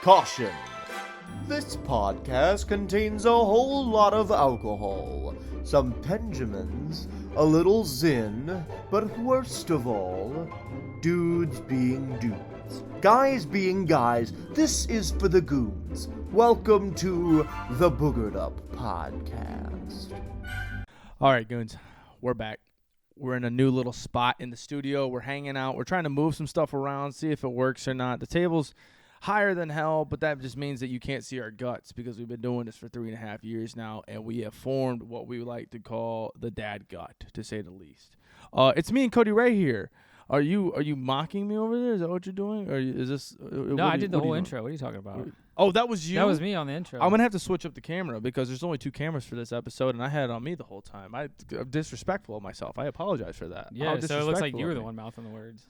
Caution! This podcast contains a whole lot of alcohol, some Benjamins, a little zin, but worst of all, dudes being dudes, guys being guys. This is for the goons. Welcome to the Boogered Up Podcast. All right, goons, we're back. We're in a new little spot in the studio. We're hanging out. We're trying to move some stuff around, see if it works or not. The table's higher than hell, but that just means that you can't see our guts because we've been doing this for 3.5 years now, and we have formed what we like to call the dad gut, to say the least. It's me and Codie Ray here. Are you mocking me over there? Is that what you're doing? Or is this? No, I did the whole intro. What are you talking about? Oh, that was you? That was me on the intro. I'm going to have to switch up the camera because there's only 2 cameras for this episode, and I had it on me the whole time. I'm disrespectful of myself. I apologize for that. Yeah, so it looks like you were the one mouthing the words.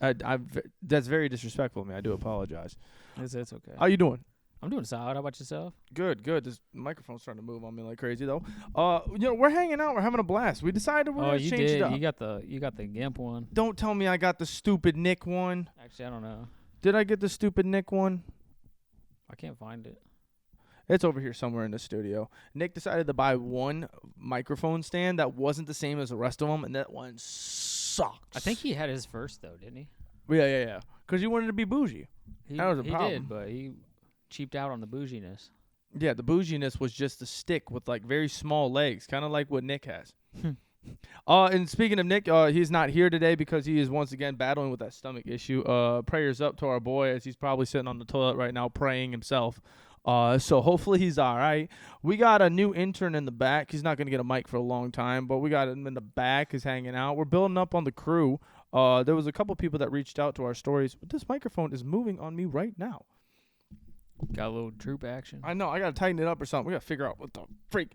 That's very disrespectful of me. I do apologize. It's okay. How you doing? I'm doing solid. How about yourself? Good. This microphone's starting to move on me like crazy, though. We're hanging out. We're having a blast. We decided we're going to change it up. You got the GIMP one. Don't tell me I got the stupid Nick one. Actually, I don't know. Did I get the stupid Nick one? I can't find it. It's over here somewhere in the studio. Nick decided to buy one microphone stand that wasn't the same as the rest of them, and that one sucks. I think he had his first, though, didn't he? Yeah. Because he wanted to be bougie. That was a problem. He did, but he cheaped out on the bouginess. Yeah, the bouginess was just a stick with, like, very small legs, kind of like what Nick has. And speaking of Nick, he's not here today because he is once again battling with that stomach issue. Prayers up to our boy as he's probably sitting on the toilet right now praying himself. So hopefully he's all right. We got a new intern in the back. He's not going to get a mic for a long time, but we got him in the back. He's hanging out. We're building up on the crew. There was a couple people that reached out to our stories, but this microphone is moving on me right now. Got a little troop action. I know. I got to tighten it up or something. We got to figure out what the freak.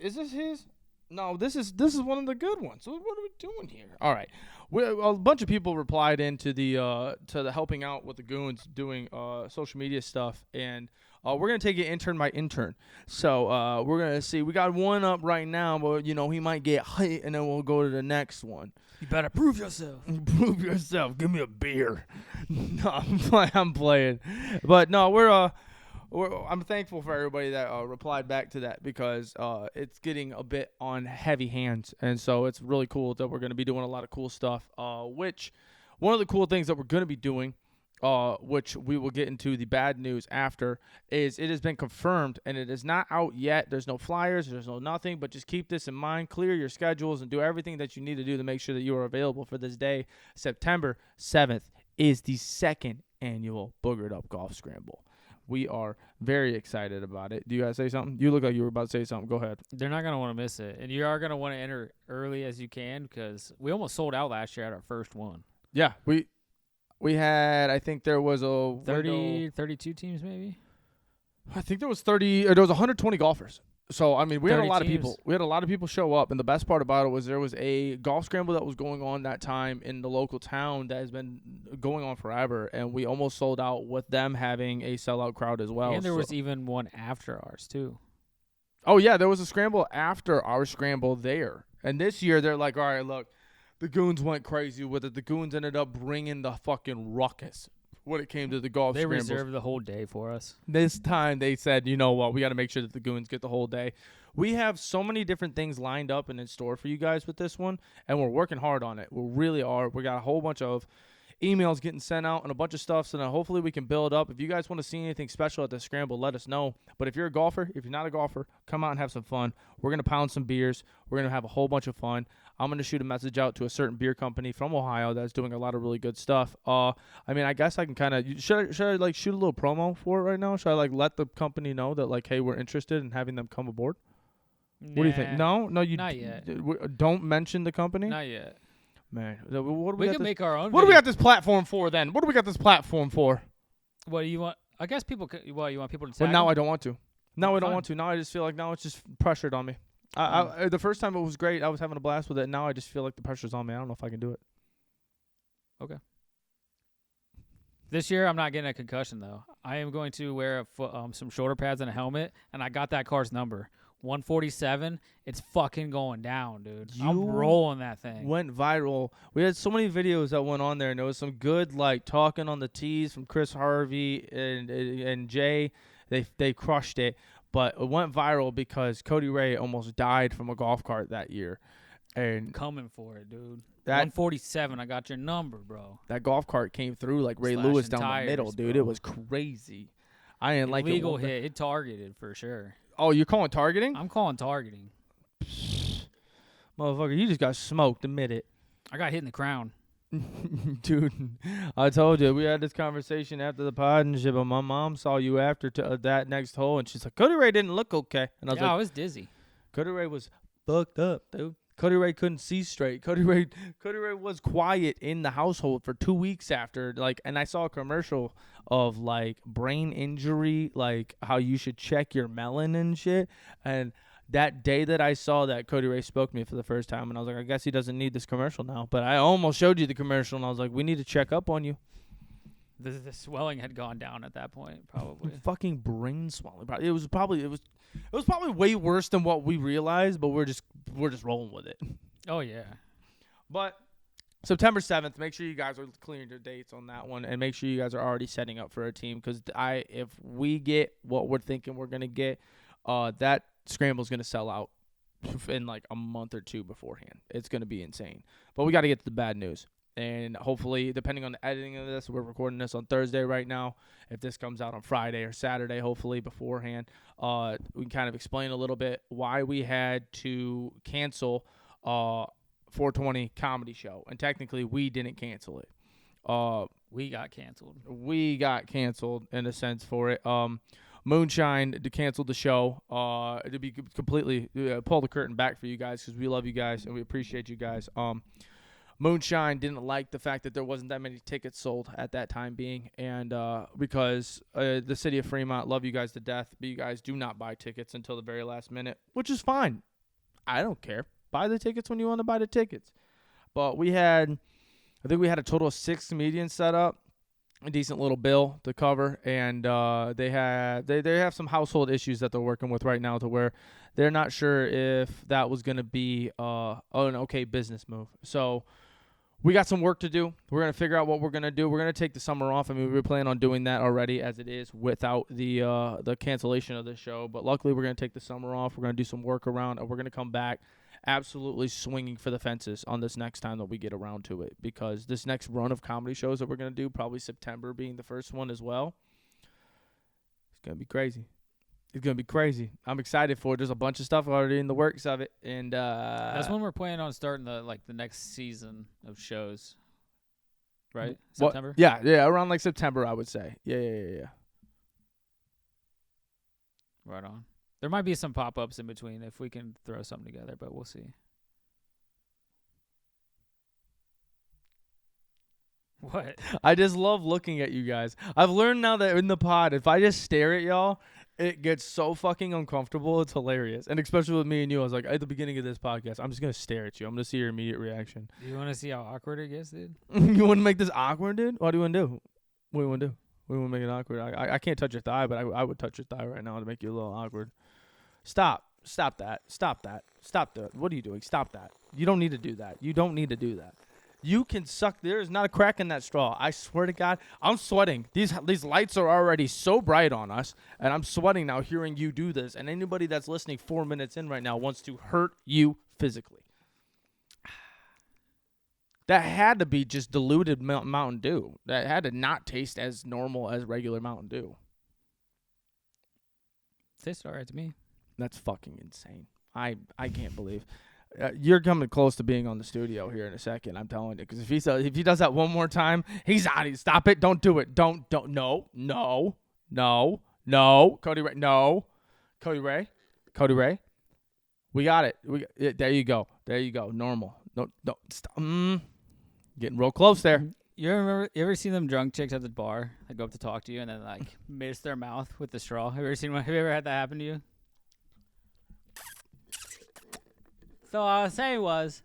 Is this his? No, this is one of the good ones. So what are we doing here? All right. A bunch of people replied into the helping out with the goons doing social media stuff, and we're going to take it intern by intern. So we're going to see. We got one up right now, but, he might get hit, and then we'll go to the next one. You better prove yourself. Prove yourself. Give me a beer. No, I'm playing. But, no, I'm thankful for everybody that replied back to that because it's getting a bit on heavy hands. And so it's really cool that we're going to be doing a lot of cool stuff, which one of the cool things that we're going to be doing, which we will get into the bad news after, is it has been confirmed and it is not out yet. There's no flyers. There's no nothing. But just keep this in mind. Clear your schedules and do everything that you need to do to make sure that you are available for this day. September 7th is the 2nd annual Boogered Up Golf Scramble. We are very excited about it. Do you guys say something? You look like you were about to say something. Go ahead. They're not going to want to miss it. And you are going to want to enter early as you can because we almost sold out last year at our first one. Yeah, we had, I think there was a 32 teams maybe? I think there was 30, or there was 120 golfers. So, I mean, we had a lot of people. We had a lot of people show up, and the best part about it was there was a golf scramble that was going on that time in the local town that has been going on forever, and we almost sold out with them having a sellout crowd as well. And there was even one after ours, too. Oh, yeah, there was a scramble after our scramble there. And this year, they're like, all right, look, the goons went crazy with it. The goons ended up bringing the fucking ruckus when it came to the golf scrambles. They reserved the whole day for us. This time they said, you know what, we got to make sure that the goons get the whole day. We have so many different things lined up and in store for you guys with this one, and we're working hard on it. We really are. We got a whole bunch of emails getting sent out and a bunch of stuff, so now hopefully we can build up. If you guys want to see anything special at the scramble, let us know. But if you're a golfer, if you're not a golfer, come out and have some fun. We're going to pound some beers. We're going to have a whole bunch of fun. I'm going to shoot a message out to a certain beer company from Ohio that's doing a lot of really good stuff. I mean, I guess I can kind of – should I like shoot a little promo for it right now? Should I like let the company know that like, hey, we're interested in having them come aboard? What do you think? No, you not yet. Don't mention the company? Not yet. Man, what do we can make our own. What do we got this platform for then? What do we got this platform for? What do you want? I guess people. You want people to tag Well, now them? I don't want to. No, I don't want to. Now I just feel like now it's just pressured on me. The first time it was great. I was having a blast with it. Now I just feel like the pressure's on me. I don't know if I can do it. Okay. This year I'm not getting a concussion though. I am going to wear some shoulder pads and a helmet, and I got that car's number. 147. It's fucking going down, dude. You I'm rolling that thing. Went viral. We had so many videos that went on there, and there was some good like talking on the tees from Chris Harvey and Jay. They crushed it, but it went viral because Codie Ray almost died from a golf cart that year, and Coming for it, dude. that 147. I got your number, bro. that golf cart came through like Ray Slashing Lewis down tires, the middle, dude. bro. It was crazy. I didn't like it. Illegal hit. It targeted for sure. Oh, you're calling targeting? I'm calling targeting. Motherfucker, you just got smoked. Admit it. I got hit in the crown. Dude, I told you, we had this conversation after the pod and shit, but my mom saw you after that next hole, and she's like, Codie Ray didn't look okay. And I was I like, was dizzy. Codie Ray was fucked up, dude. Codie Ray couldn't see straight. Codie Ray was quiet in the household for 2 weeks after, like, and I saw a commercial of, like, brain injury, like, how you should check your melon and shit, and that day that I saw that, Codie Ray spoke to me for the first time, and I was like, I guess he doesn't need this commercial now. But I almost showed you the commercial, and I was like, we need to check up on you. The swelling had gone down at that point, probably. Fucking brain swelling. It was probably way worse than what we realized, but we're just rolling with it. Oh, yeah. But September 7th, make sure you guys are clearing your dates on that one, and make sure you guys are already setting up for a team, because if we get what we're thinking we're gonna get, that scramble's going to sell out in like a month or two beforehand. It's going to be insane. But we got to get to the bad news. And hopefully, depending on the editing of this, we're recording this on Thursday right now. If this comes out on Friday or Saturday, hopefully beforehand, we can kind of explain a little bit why we had to cancel 420 comedy show. And technically, we didn't cancel it. We got canceled. We got canceled in a sense for it. Moonshine canceled the show to be completely pull the curtain back for you guys, because we love you guys and we appreciate you guys. Moonshine didn't like the fact that there wasn't that many tickets sold at that time being, and because the city of Fremont love you guys to death, but you guys do not buy tickets until the very last minute, which is fine. I don't care. Buy the tickets when you want to buy the tickets. But I think we had a total of 6 comedians set up. A decent little bill to cover, and they have some household issues that they're working with right now, to where they're not sure if that was going to be an okay business move. So we got some work to do. We're going to figure out what we're going to do. We're going to take the summer off. I mean, we were planning on doing that already as it is without the cancellation of the show, but luckily we're going to take the summer off. We're going to do some work around, and we're going to come back absolutely swinging for the fences on this next time that we get around to it, because this next run of comedy shows that we're going to do, probably September being the first one as well, it's going to be crazy. It's going to be crazy. I'm excited for it. There's a bunch of stuff already in the works of it, and that's when we're planning on starting the next season of shows, right? What? September? Yeah, around like September, I would say. Yeah. Right on. There might be some pop-ups in between if we can throw something together, but we'll see. What? I just love looking at you guys. I've learned now that in the pod, if I just stare at y'all, it gets so fucking uncomfortable. It's hilarious. And especially with me and you, I was like, at the beginning of this podcast, I'm just going to stare at you. I'm going to see your immediate reaction. Do you want to see how awkward it gets, dude? You want to make this awkward, dude? What do you want to do? What do you want to do? We want to make it awkward. I can't touch your thigh, but I would touch your thigh right now to make you a little awkward. Stop that. What are you doing? Stop that. You don't need to do that. You can suck. There is not a crack in that straw. I swear to God, I'm sweating. These lights are already so bright on us, and I'm sweating now hearing you do this. And anybody that's listening 4 minutes in right now wants to hurt you physically. That had to be just diluted Mountain Dew. That had to not taste as normal as regular Mountain Dew. Tastes all right to me. That's fucking insane. I can't believe. You're coming close to being on the studio here in a second. I'm telling you, because if he does that one more time, he's out. Stop it! Don't do it! Don't! No! Codie Ray! No! Codie Ray! We got it. There you go. Normal. No. Stop. Getting real close there. You ever seen them drunk chicks at the bar that go up to talk to you and then like miss their mouth with the straw? Have you ever had that happen to you? So what I was saying was,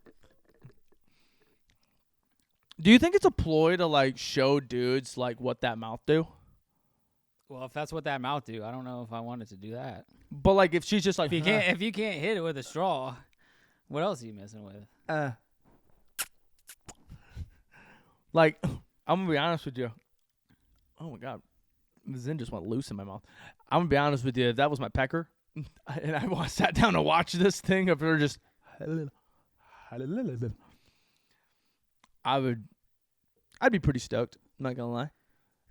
do you think it's a ploy to like show dudes like what that mouth do? Well, if that's what that mouth do, I don't know if I wanted to do that. But like, if she's just like, If you can't hit it with a straw, what else are you messing with? Like, I'm gonna be honest with you. Oh my god, Zen just went loose in my mouth. I'm gonna be honest with you. If that was my pecker, and I sat down to watch this thing, if they're just, I'd be pretty stoked. I'm not gonna lie.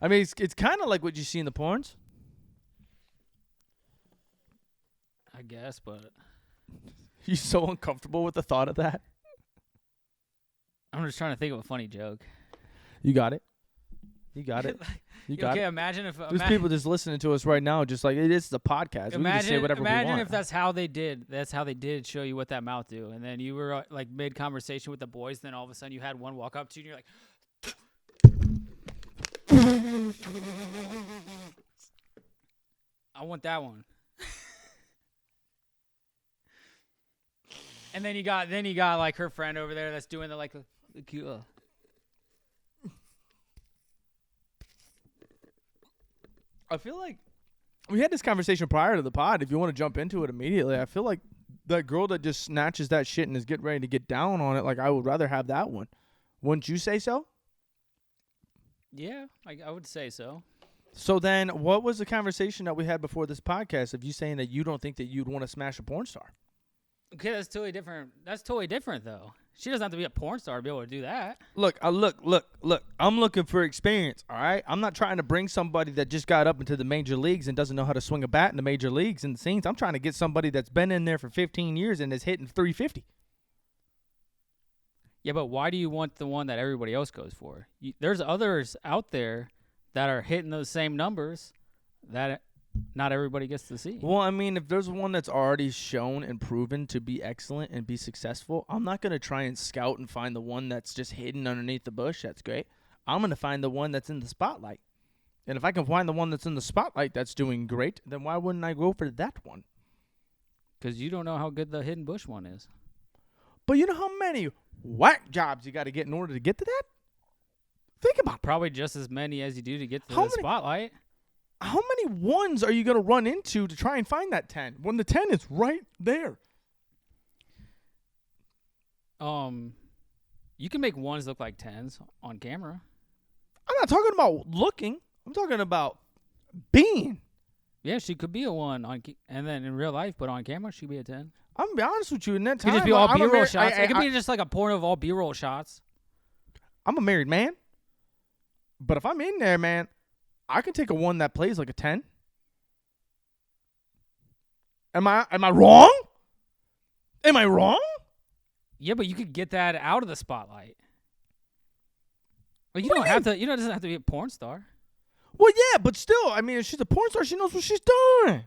I mean, it's kind of like what you see in the porns. I guess, but You so uncomfortable with the thought of that? I'm just trying to think of a funny joke. You got it. You got it. You got okay, it. imagine if There's people just listening to us right now, just like it is the podcast. We can just say whatever we want. Imagine if that's how they did. That's how they did show you what that mouth do, and then you were like mid conversation with the boys, and then all of a sudden you had one walk up to you, and you're like, I want that one. And then you got like her friend over there that's doing the cute. I feel like we had this conversation prior to the pod. If you want to jump into it immediately, I feel like that girl that just snatches that shit and is getting ready to get down on it, like I would rather have that one. Wouldn't you say so? Yeah, I would say so. So then what was the conversation that we had before this podcast of you saying that you don't think that you'd want to smash a porn star? Okay, that's totally different. That's totally different, though. She doesn't have to be a porn star to be able to do that. Look. I'm looking for experience, all right? I'm not trying to bring somebody that just got up into the major leagues and doesn't know how to swing a bat in the major leagues and the scenes. I'm trying to get somebody that's been in there for 15 years and is hitting 350. Yeah, but why do you want the one that everybody else goes for? There's others out there that are hitting those same numbers that not everybody gets to see. Well, I mean, if there's one that's already shown and proven to be excellent and be successful, I'm not going to try and scout and find the one that's just hidden underneath the bush. That's great. I'm going to find the one that's in the spotlight. And if I can find the one that's in the spotlight that's doing great, then why wouldn't I go for that one? Because you don't know how good the hidden bush one is. But you know how many whack jobs you got to get in order to get to that? Think about it. Probably just as many as you do to get to the spotlight. How many ones are you going to run into to try and find that 10 when the 10 is right there? You can make ones look like 10s on camera. I'm not talking about looking. I'm talking about being. Yeah, she could be a 1 and then in real life, but on camera she could be a 10. I'm going to be honest with you. In that It time, could just be all B-roll shots. It could be just like a porn of all B-roll shots. I'm a married man. But if I'm in there, man, I can take a 1 that plays like a 10. Am I wrong? Am I wrong? Yeah, but you could get that out of the spotlight. Well, you What don't do you have to. You know, it doesn't have to be a porn star. Well, yeah, but still, I mean, if she's a porn star, she knows what she's doing.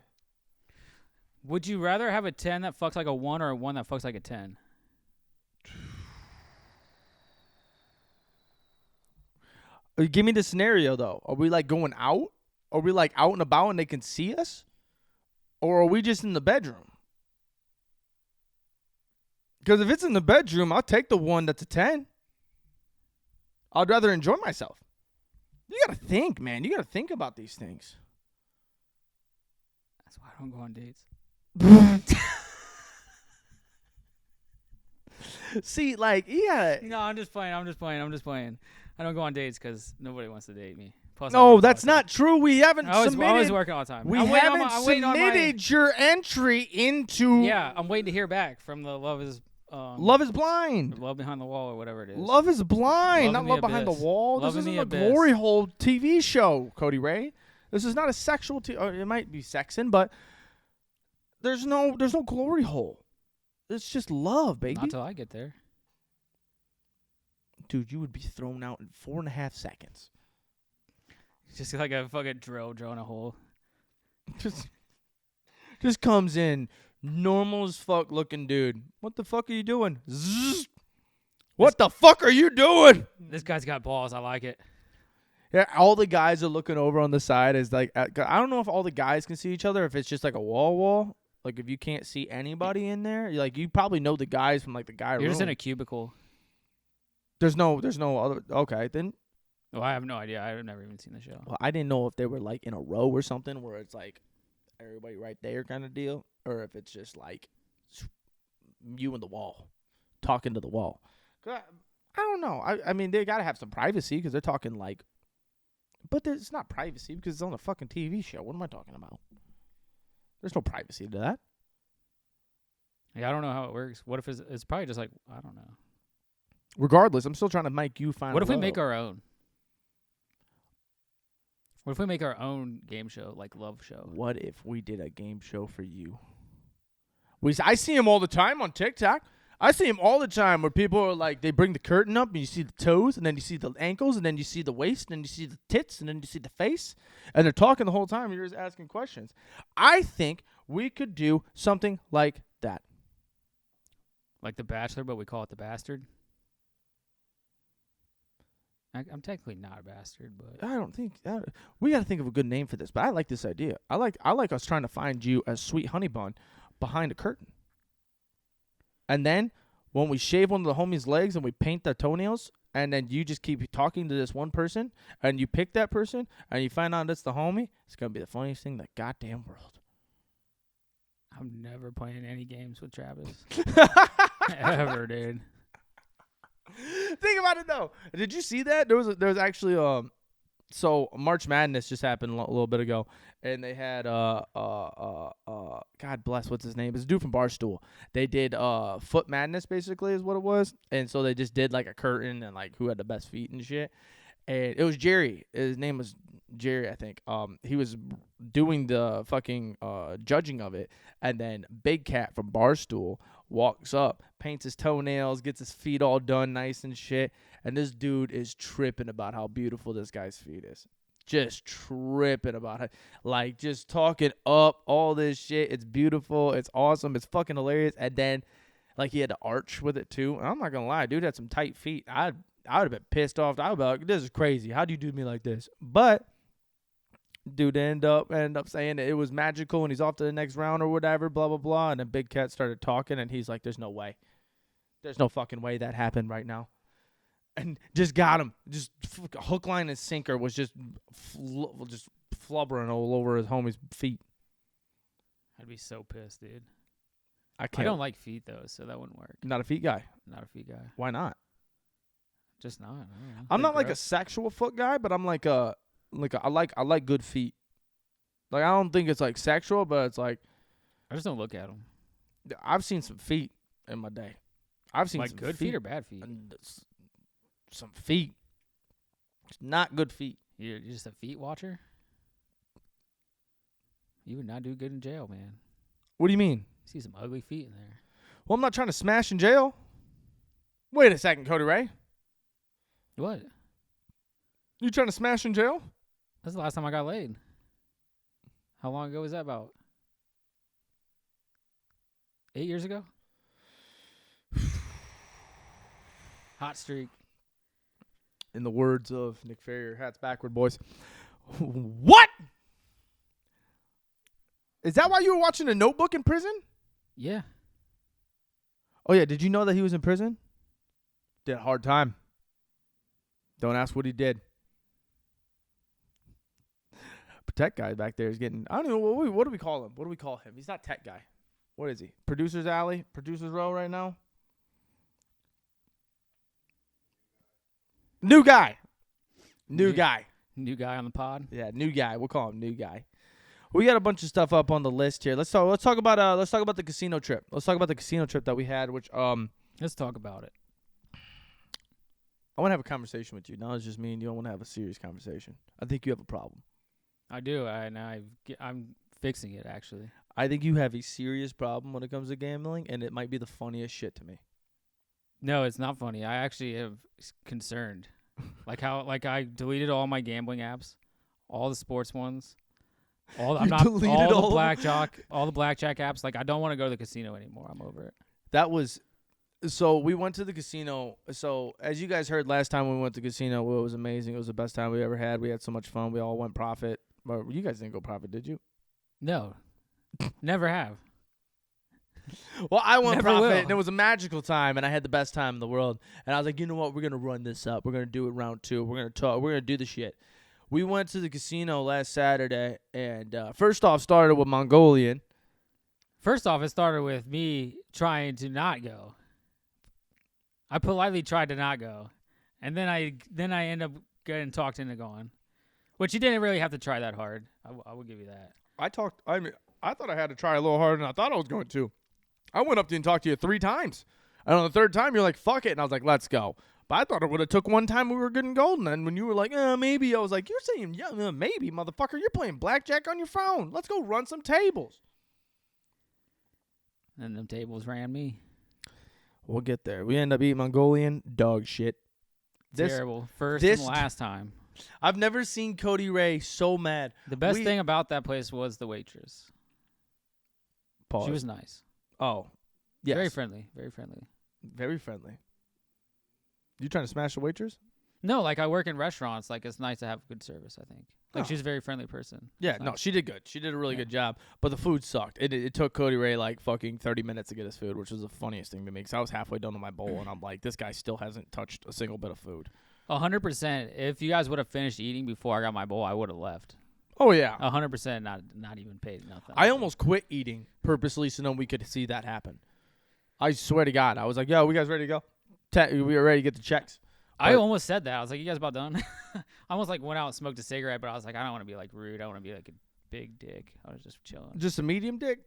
Would you rather have a 10 that fucks like a 1 or a 1 that fucks like a 10? Give me the scenario, though. Are we, like, going out? Are we, like, out and about and they can see us? Or are we just in the bedroom? Because if it's in the bedroom, I'll take the 1 that's a 10. I'd rather enjoy myself. You got to think, man. You got to think about these things. That's why I don't go on dates. See, like, yeah. No, I'm just playing. I don't go on dates because nobody wants to date me. Plus, No, that's not true. We haven't I submitted. always working all the time. We haven't submitted your entry into. Yeah, I'm waiting to hear back from the Love is Blind. Love Behind the Wall or whatever it is. Love is Blind, Love not in Love the Behind the Abyss. Wall. Love This in isn't the a Abyss. glory hole TV show, Codie Ray. This is not a sexual. It might be sexing, but there's no glory hole. It's just love, baby. Not till I get there. Dude, you would be thrown out in 4.5 seconds. Just like a fucking drill drilling a hole. Just comes in, normal as fuck looking dude. What the fuck are you doing? Zzz. What the fuck are you doing? This guy's got balls. I like it. Yeah, all the guys are looking over on the side. Is like, I don't know if all the guys can see each other. If it's just like a wall. Like if you can't see anybody in there, like you probably know the guys from like the guy room. You're just in a cubicle. There's no other. Okay, then Oh, I have no idea. I've never even seen the show. Well, I didn't know if they were like in a row or something where it's like everybody right there kind of deal, or if it's just like you and the wall talking to the wall. I don't know. I mean, they gotta have some privacy because they're talking like, but it's not privacy because it's on a fucking TV show. What am I talking about? There's no privacy to that. Yeah, I don't know how it works. What if it's probably just like, I don't know. Regardless, I'm still trying to make you find. What if we make our own? What if we make our own game show, like love show? What if we did a game show for you? I see him all the time on TikTok. I see him all the time where people are like, they bring the curtain up and you see the toes and then you see the ankles and then you see the waist and then you see the tits and then you see the face. And they're talking the whole time and you're just asking questions. I think we could do something like that. Like The Bachelor, but we call it The Bastard? I'm technically not a bastard, but I don't think we got to think of a good name for this. But I like this idea. I like us trying to find you a sweet honey bun behind a curtain, and then when we shave one of the homies' legs and we paint their toenails, and then you just keep talking to this one person, and you pick that person, and you find out it's the homie. It's gonna be the funniest thing in the goddamn world. I'm never playing any games with Travis. Ever, dude. Think about it though. Did you see that? There was actually so March Madness just happened a little bit ago, and they had God bless, what's his name? It's a dude from Barstool. They did Foot Madness basically is what it was, and so they just did like a curtain and like who had the best feet and shit. And it was Jerry. His name was Jerry, I think. He was doing the fucking judging of it, and then Big Cat from Barstool walks up, paints his toenails, gets his feet all done nice and shit, and this dude is tripping about how beautiful this guy's feet is. Just tripping about it. Like, just talking up all this shit. It's beautiful. It's awesome. It's fucking hilarious. And then, like, he had to arch with it, too. And I'm not going to lie. Dude had some tight feet. I would have been pissed off. I would be like, this is crazy. How do you do me like this? But dude end up saying that it was magical and he's off to the next round or whatever, blah, blah, blah. And then Big Cat started talking and he's like, there's no way. There's no fucking way that happened right now. And just got him. Just hook, line, and sinker was just flubbering all over his homie's feet. I'd be so pissed, dude. I I don't like feet, though, so that wouldn't work. Not a feet guy. Not a feet guy. Why not? Just not. I don't know. I'm They're not like a gross. sexual foot guy, but I'm I like good feet. Like, I don't think it's like sexual, but it's like I just don't look at them. I've seen some feet in my day. I've seen Like some good feet or bad feet? and some feet. It's not good feet. You're just a feet watcher? You would not do good in jail, man. What do you mean? See some ugly feet in there. Well, I'm not trying to smash in jail. Wait a second, Codie Ray. What? You trying to smash in jail? That's the last time I got laid. How long ago was that about? 8 years ago? Hot streak. In the words of Nick Ferrier, hats backward, boys. What? Is that why you were watching The Notebook in prison? Yeah. Oh, yeah. Did you know that he was in prison? Did a hard time. Don't ask what he did. But tech guy back there is getting, I don't know, what do we call him? What do we call him? He's not tech guy. What is he? Producer's alley? Producer's row right now? New guy. New guy. New guy on the pod. Yeah, new guy. We'll call him new guy. We got a bunch of stuff up on the list here. Let's talk about the casino trip. Let's talk about the casino trip that we had, which Let's talk about it. I want to have a conversation with you. Now it's just me and you. I want to have a serious conversation. I think you have a problem. I do. I'm fixing it, actually. I think you have a serious problem when it comes to gambling, and it might be the funniest shit to me. No, it's not funny. I actually am concerned. Like I deleted all my gambling apps, all the sports ones, all You deleted all the of them? blackjack apps. Like I don't want to go to the casino anymore. I'm over it. That was so we went to the casino. So as you guys heard last time we went to the casino, it was amazing. It was the best time we ever had. We had so much fun. We all went profit. But you guys didn't go profit, did you? No, never have. Well, I won Never profit, will. and it was a magical time, and I had the best time in the world. And I was like, you know what? We're gonna run this up. We're gonna do it round 2. We're gonna talk. We're gonna do the shit. We went to the casino last Saturday, and first off, started with Mongolian. First off, it started with me trying to not go. I politely tried to not go, and then I end up getting talked into going, which you didn't really have to try that hard. I will give you that. I thought I had to try a little harder than I thought I was going to. I went up to you and talked to you 3 times. And on the 3rd time, you're like, fuck it. And I was like, let's go. But I thought it would have took one time we were good and golden. And when you were like, maybe, I was like, you're saying, yeah, maybe, motherfucker. You're playing blackjack on your phone. Let's go run some tables. And them tables ran me. We'll get there. We end up eating Mongolian dog shit. Terrible. First and last time. I've never seen Codie Ray so mad. The best thing about that place was the waitress. Pause. She was nice. Oh, yes. Very friendly. Very friendly. Very friendly. You trying to smash the waitress? No, like I work in restaurants. Like it's nice to have good service, I think. Like Oh. she's a very friendly person. Yeah, It's no, nice. she did good. She did a really good job. But the food sucked. It took Codie Ray like fucking 30 minutes to get his food, which was the funniest thing to me because I was halfway done with my bowl, and I'm like, this guy still hasn't touched a single bit of food. 100%. If you guys would have finished eating before I got my bowl, I would have left. Oh, yeah. 100%. Not even paid nothing. I almost quit eating purposely so we could see that happen. I swear to God. I was like, yo, we guys ready to go? We were ready to get the checks. I almost said that. I was like, you guys about done? I almost like went out and smoked a cigarette, but I was like, I don't want to be like rude. I want to be like a big dick. I was just chilling. Just a medium dick?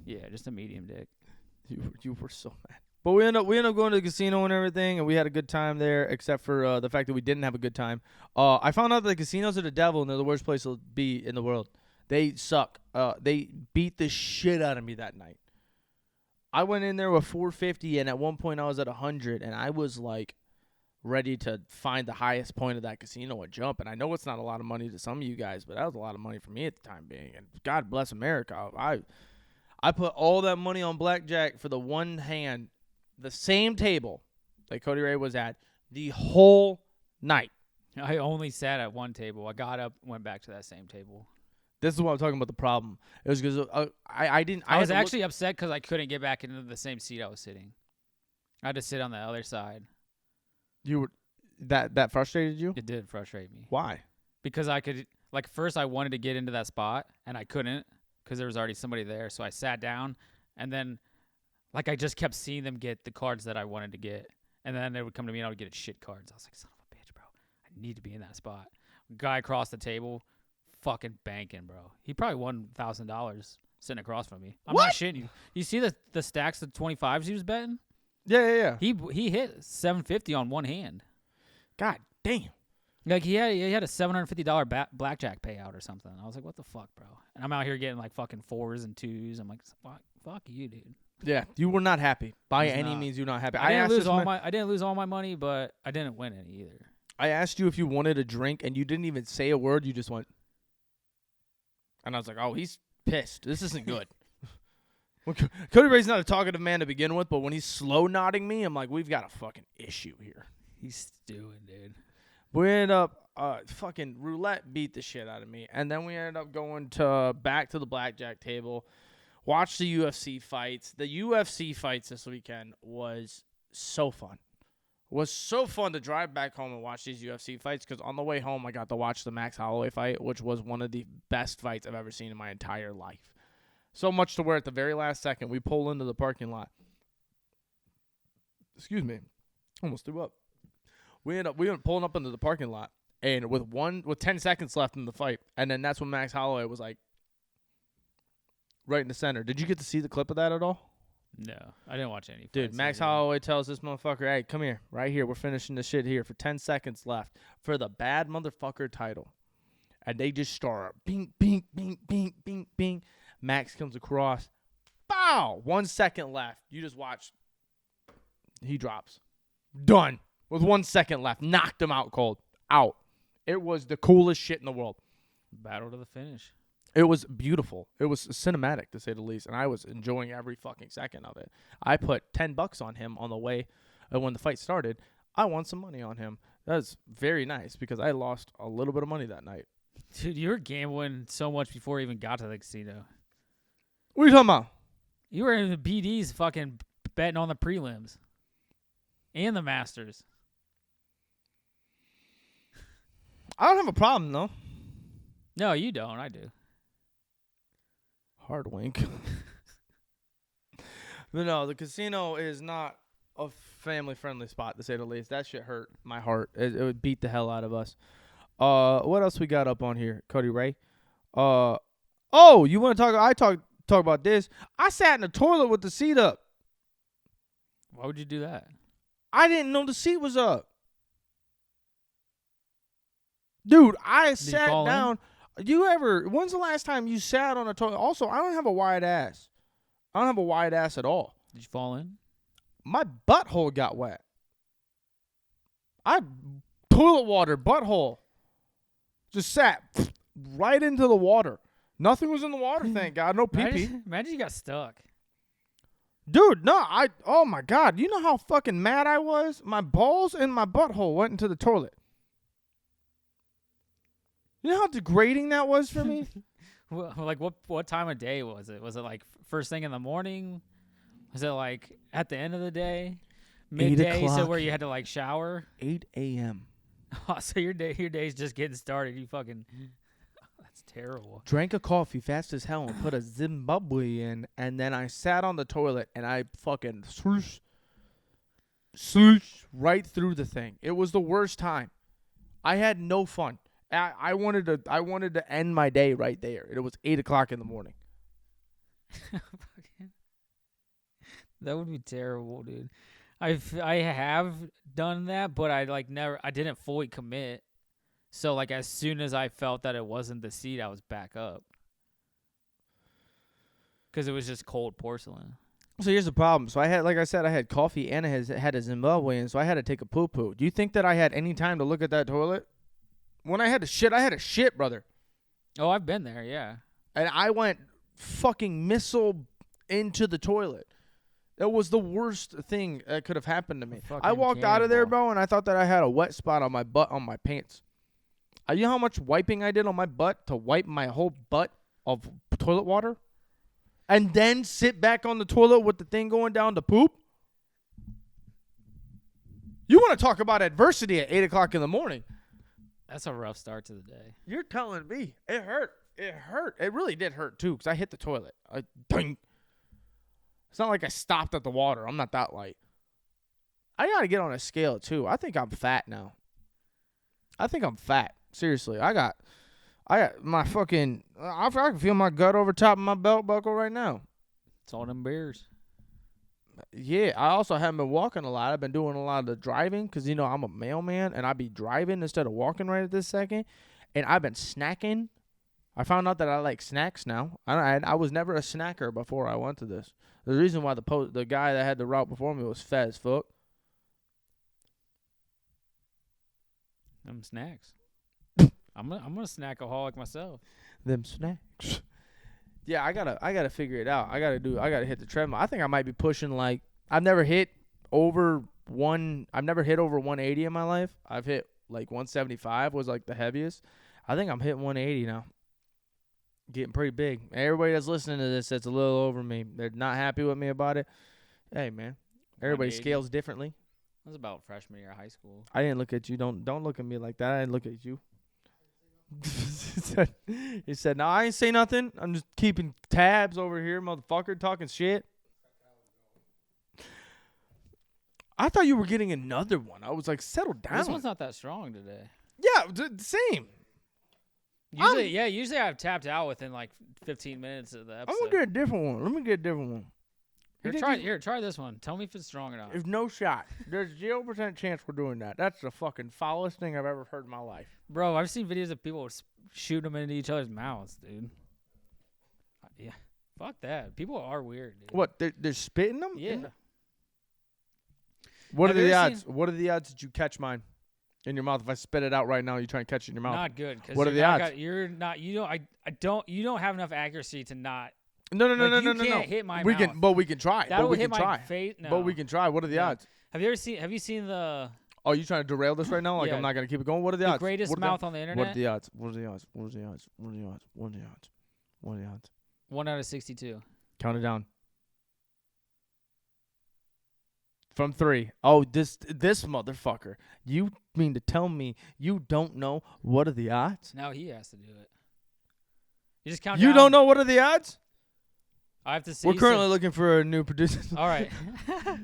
Yeah, just a medium dick. You were so mad. But we ended up going to the casino and everything, and we had a good time there, except for the fact that we didn't have a good time. I found out that the casinos are the devil, and they're the worst place to be in the world. They suck. They beat the shit out of me that night. I went in there with $450, and at one point I was at $100, and I was like ready to find the highest point of that casino and jump. And I know it's not a lot of money to some of you guys, but that was a lot of money for me at the time being. And God bless America. I put all that money on blackjack for the one hand, the same table that Codie Ray was at the whole night. I only sat at one table. I got up, went back to that same table. This is what I'm talking about the problem. It was because I didn't. I was actually upset because I couldn't get back into the same seat I was sitting. I had to sit on the other side. You were that frustrated you? It did frustrate me. Why? Because I could, like, first I wanted to get into that spot, and I couldn't because there was already somebody there. So I sat down, and then, like, I just kept seeing them get the cards that I wanted to get. And then they would come to me, and I would get shit cards. I was like, son of a bitch, bro. I need to be in that spot. Guy across the table, fucking banking, bro. He probably won $1,000 sitting across from me. I'm not shitting you. You see the stacks of 25s he was betting? Yeah. He hit $750 on one hand. God damn. Like he had a $750 blackjack payout or something. I was like, what the fuck, bro? And I'm out here getting like fucking 4s and 2s. I'm like, fuck you, dude. Yeah, you were not happy. By any not. means, you're not happy. I didn't lose all my money, but I didn't win any either. I asked you if you wanted a drink, and you didn't even say a word. You just went. And I was like, oh, he's pissed. This isn't good. Codie Ray's not a talkative man to begin with, but when he's slow nodding me, I'm like, we've got a fucking issue here. He's stewing, dude. We ended up fucking roulette beat the shit out of me, and then we ended up going back to the blackjack table, watch the UFC fights. The UFC fights this weekend was so fun. It was so fun to drive back home and watch these UFC fights because on the way home I got to watch the Max Holloway fight, which was one of the best fights I've ever seen in my entire life. So much to where at the very last second we pull into the parking lot. Excuse me, almost threw up. We went pulling up into the parking lot, and with 10 seconds left in the fight, and then that's when Max Holloway was like, right in the center. Did you get to see the clip of that at all? No, I didn't watch any. Dude, Max Holloway tells this motherfucker, hey, come here, right here. We're finishing this shit here for 10 seconds left for the bad motherfucker title. And they just start, bing, bing, bing, bing, bing, bing. Max comes across. Bow! 1 second left. You just watch. He drops. Done. With 1 second left. Knocked him out cold. Out. It was the coolest shit in the world. Battle to the finish. It was beautiful. It was cinematic, to say the least, and I was enjoying every fucking second of it. I put $10 on him on the way when the fight started. I won some money on him. That was very nice because I lost a little bit of money that night. Dude, you were gambling so much before you even got to the casino. What are you talking about? You were in the BDs fucking betting on the prelims and the Masters. I don't have a problem though. No, you don't. I do. Hard wink. But no, the casino is not a family-friendly spot, to say the least. That shit hurt my heart. It would beat the hell out of us. What else we got up on here? Codie Ray. Oh, you want to talk? I talk about this. I sat in the toilet with the seat up. Why would you do that? I didn't know the seat was up. Dude, I sat down. When's the last time you sat on a toilet? Also, I don't have a wide ass. I don't have a wide ass at all. Did you fall in? My butthole got wet. Toilet water, butthole. Just sat right into the water. Nothing was in the water, thank God. No pee-pee. Imagine you got stuck. Dude, no, oh my God. You know how fucking mad I was? My balls and my butthole went into the toilet. You know how degrading that was for me? Well, like what time of day was it? Was it like first thing in the morning? Was it like at the end of the day? Midday, so where you had to like shower? 8 a.m. Oh, so your day's just getting started. You fucking that's terrible. Drank a coffee fast as hell and put a Zimbabwe in, and then I sat on the toilet and I fucking swoosh right through the thing. It was the worst time. I had no fun. I wanted to end my day right there. It was 8 o'clock in the morning. That would be terrible, dude. I have done that, but I didn't fully commit. So like as soon as I felt that it wasn't the seat, I was back up. Because it was just cold porcelain. So here's the problem. So I had coffee and I had a Zimbabwean, so I had to take a poo-poo. Do you think that I had any time to look at that toilet? When I had to shit, brother. Oh, I've been there, yeah. And I went fucking missile into the toilet. That was the worst thing that could have happened to me. I walked out of there, bro, and I thought that I had a wet spot on my butt on my pants. You know how much wiping I did on my butt to wipe my whole butt of toilet water? And then sit back on the toilet with the thing going down to poop? You want to talk about adversity at 8 o'clock in the morning. That's a rough start to the day. You're telling me. It hurt. It hurt. It really did hurt, too, because I hit the toilet. Ding. It's not like I stopped at the water. I'm not that light. I got to get on a scale, too. I think I'm fat now. I think I'm fat. Seriously. I got my fucking, I can feel my gut over top of my belt buckle right now. It's all them beers. Yeah, I also haven't been walking a lot. I've been doing a lot of the driving because, I'm a mailman, and I be driving instead of walking right at this second. And I've been snacking. I found out that I like snacks now. I was never a snacker before I went to this. The reason why the guy that had the route before me was fat as fuck. Them snacks. I'm a snackaholic myself. Them snacks. Yeah, I gotta figure it out. I gotta hit the treadmill. I think I might be pushing I've never hit over 180 in my life. I've hit 175 was the heaviest. I think I'm hitting 180 now. Getting pretty big. Everybody that's listening to this that's a little over me, they're not happy with me about it. Hey man, everybody scales differently. That was about freshman year of high school. I didn't look at you. Don't look at me like that. I didn't look at you. He said, "No, I ain't say nothing. I'm just keeping tabs over here, motherfucker, talking shit." I thought you were getting another one. I was like, settle down. This one's not that strong today. Yeah, same. Usually I've tapped out within 15 minutes of the episode. I'm gonna get a different one. Let me get a different one. Try this one. Tell me if it's strong or not. There's no shot. There's 0% chance we're doing that. That's the fucking foulest thing I've ever heard in my life. Bro, I've seen videos of people shooting them into each other's mouths, dude. Yeah. Fuck that. People are weird, dude. What? They're spitting them? Yeah. What are the odds? What are the odds that you catch mine in your mouth? If I spit it out right now, you try and catch it in your mouth. Not good. What are the odds? You're not. You don't have enough accuracy to not. No. You can't hit my mouth. But we can try. That'll hit my face. No. But we can try. What are the odds? Have you seen the? Oh, you trying to derail this right now? I'm not gonna keep it going. What are the odds? The greatest mouth on the internet. What are the odds? What are the odds? What are the odds? What are the odds? What are the odds? What are the odds? 1 out of 62. Count it down. From 3. Oh, this motherfucker. You mean to tell me you don't know what are the odds? Now he has to do it. You just count You down. don't know what are the odds? I have to see. We're currently looking for a new producer. All right.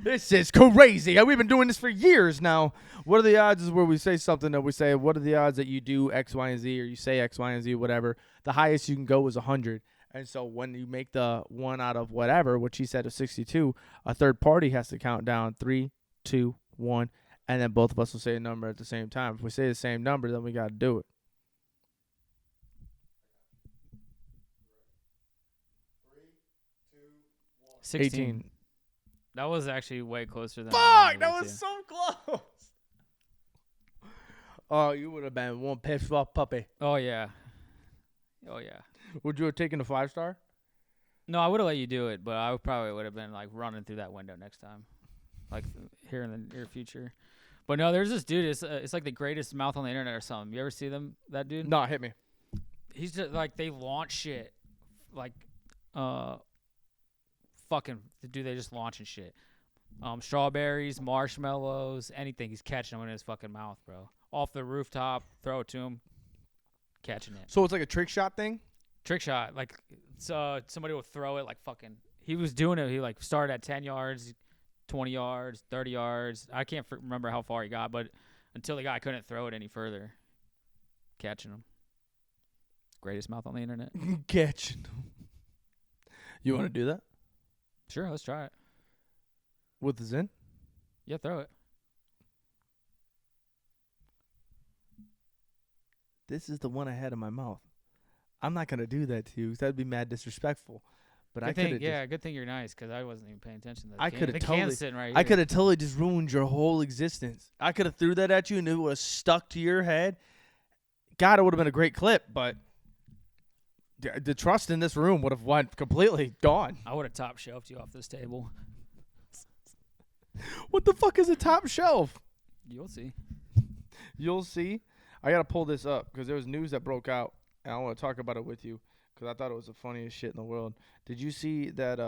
This is crazy. We've been doing this for years now. What are the odds is where we say something that we say, what are the odds that you do X, Y, and Z, or you say X, Y, and Z, whatever. The highest you can go is 100. And so when you make the 1 out of whatever, which he said is 62, a third party has to count down 3, 2, 1, and then both of us will say a number at the same time. If we say the same number, then we got to do it. 16. That was actually way closer than. Fuck, that was so close. Oh, you would have been one pissed off puppy. Oh yeah. Oh yeah. Would you have taken the 5-star? No, I would have let you do it, but I probably would have been like running through that window next time, like here in the near future. But no, there's this dude. It's like the greatest mouth on the internet or something. You ever see that dude? No, hit me. He's just like they launch shit, like fucking dude. They just launching shit. Strawberries, marshmallows, anything. He's catching them in his fucking mouth, bro. Off the rooftop, throw it to him, catching it. So it's like a trick shot thing? Trick shot, like somebody will throw it like fucking. He was doing it. He like started at 10 yards, 20 yards, 30 yards. I can't remember how far he got, but until the guy couldn't throw it any further, catching him. Greatest mouth on the internet. Catching him. You want to do that? Sure, let's try it. With the Zen? Yeah, throw it. This is the one I had in my mouth. I'm not going to do that to you because that'd be mad disrespectful. But I could have good thing you're nice because I wasn't even paying attention to the I can. could have The totally can's sitting right here. I could have totally just ruined your whole existence. I could have threw that at you and it would have stuck to your head. God, it would have been a great clip, but the trust in this room would have went completely gone. I would have top shelved you off this table. What the fuck is a top shelf? You'll see. You'll see. I got to pull this up because there was news that broke out, and I want to talk about it with you because I thought it was the funniest shit in the world. Did you see that,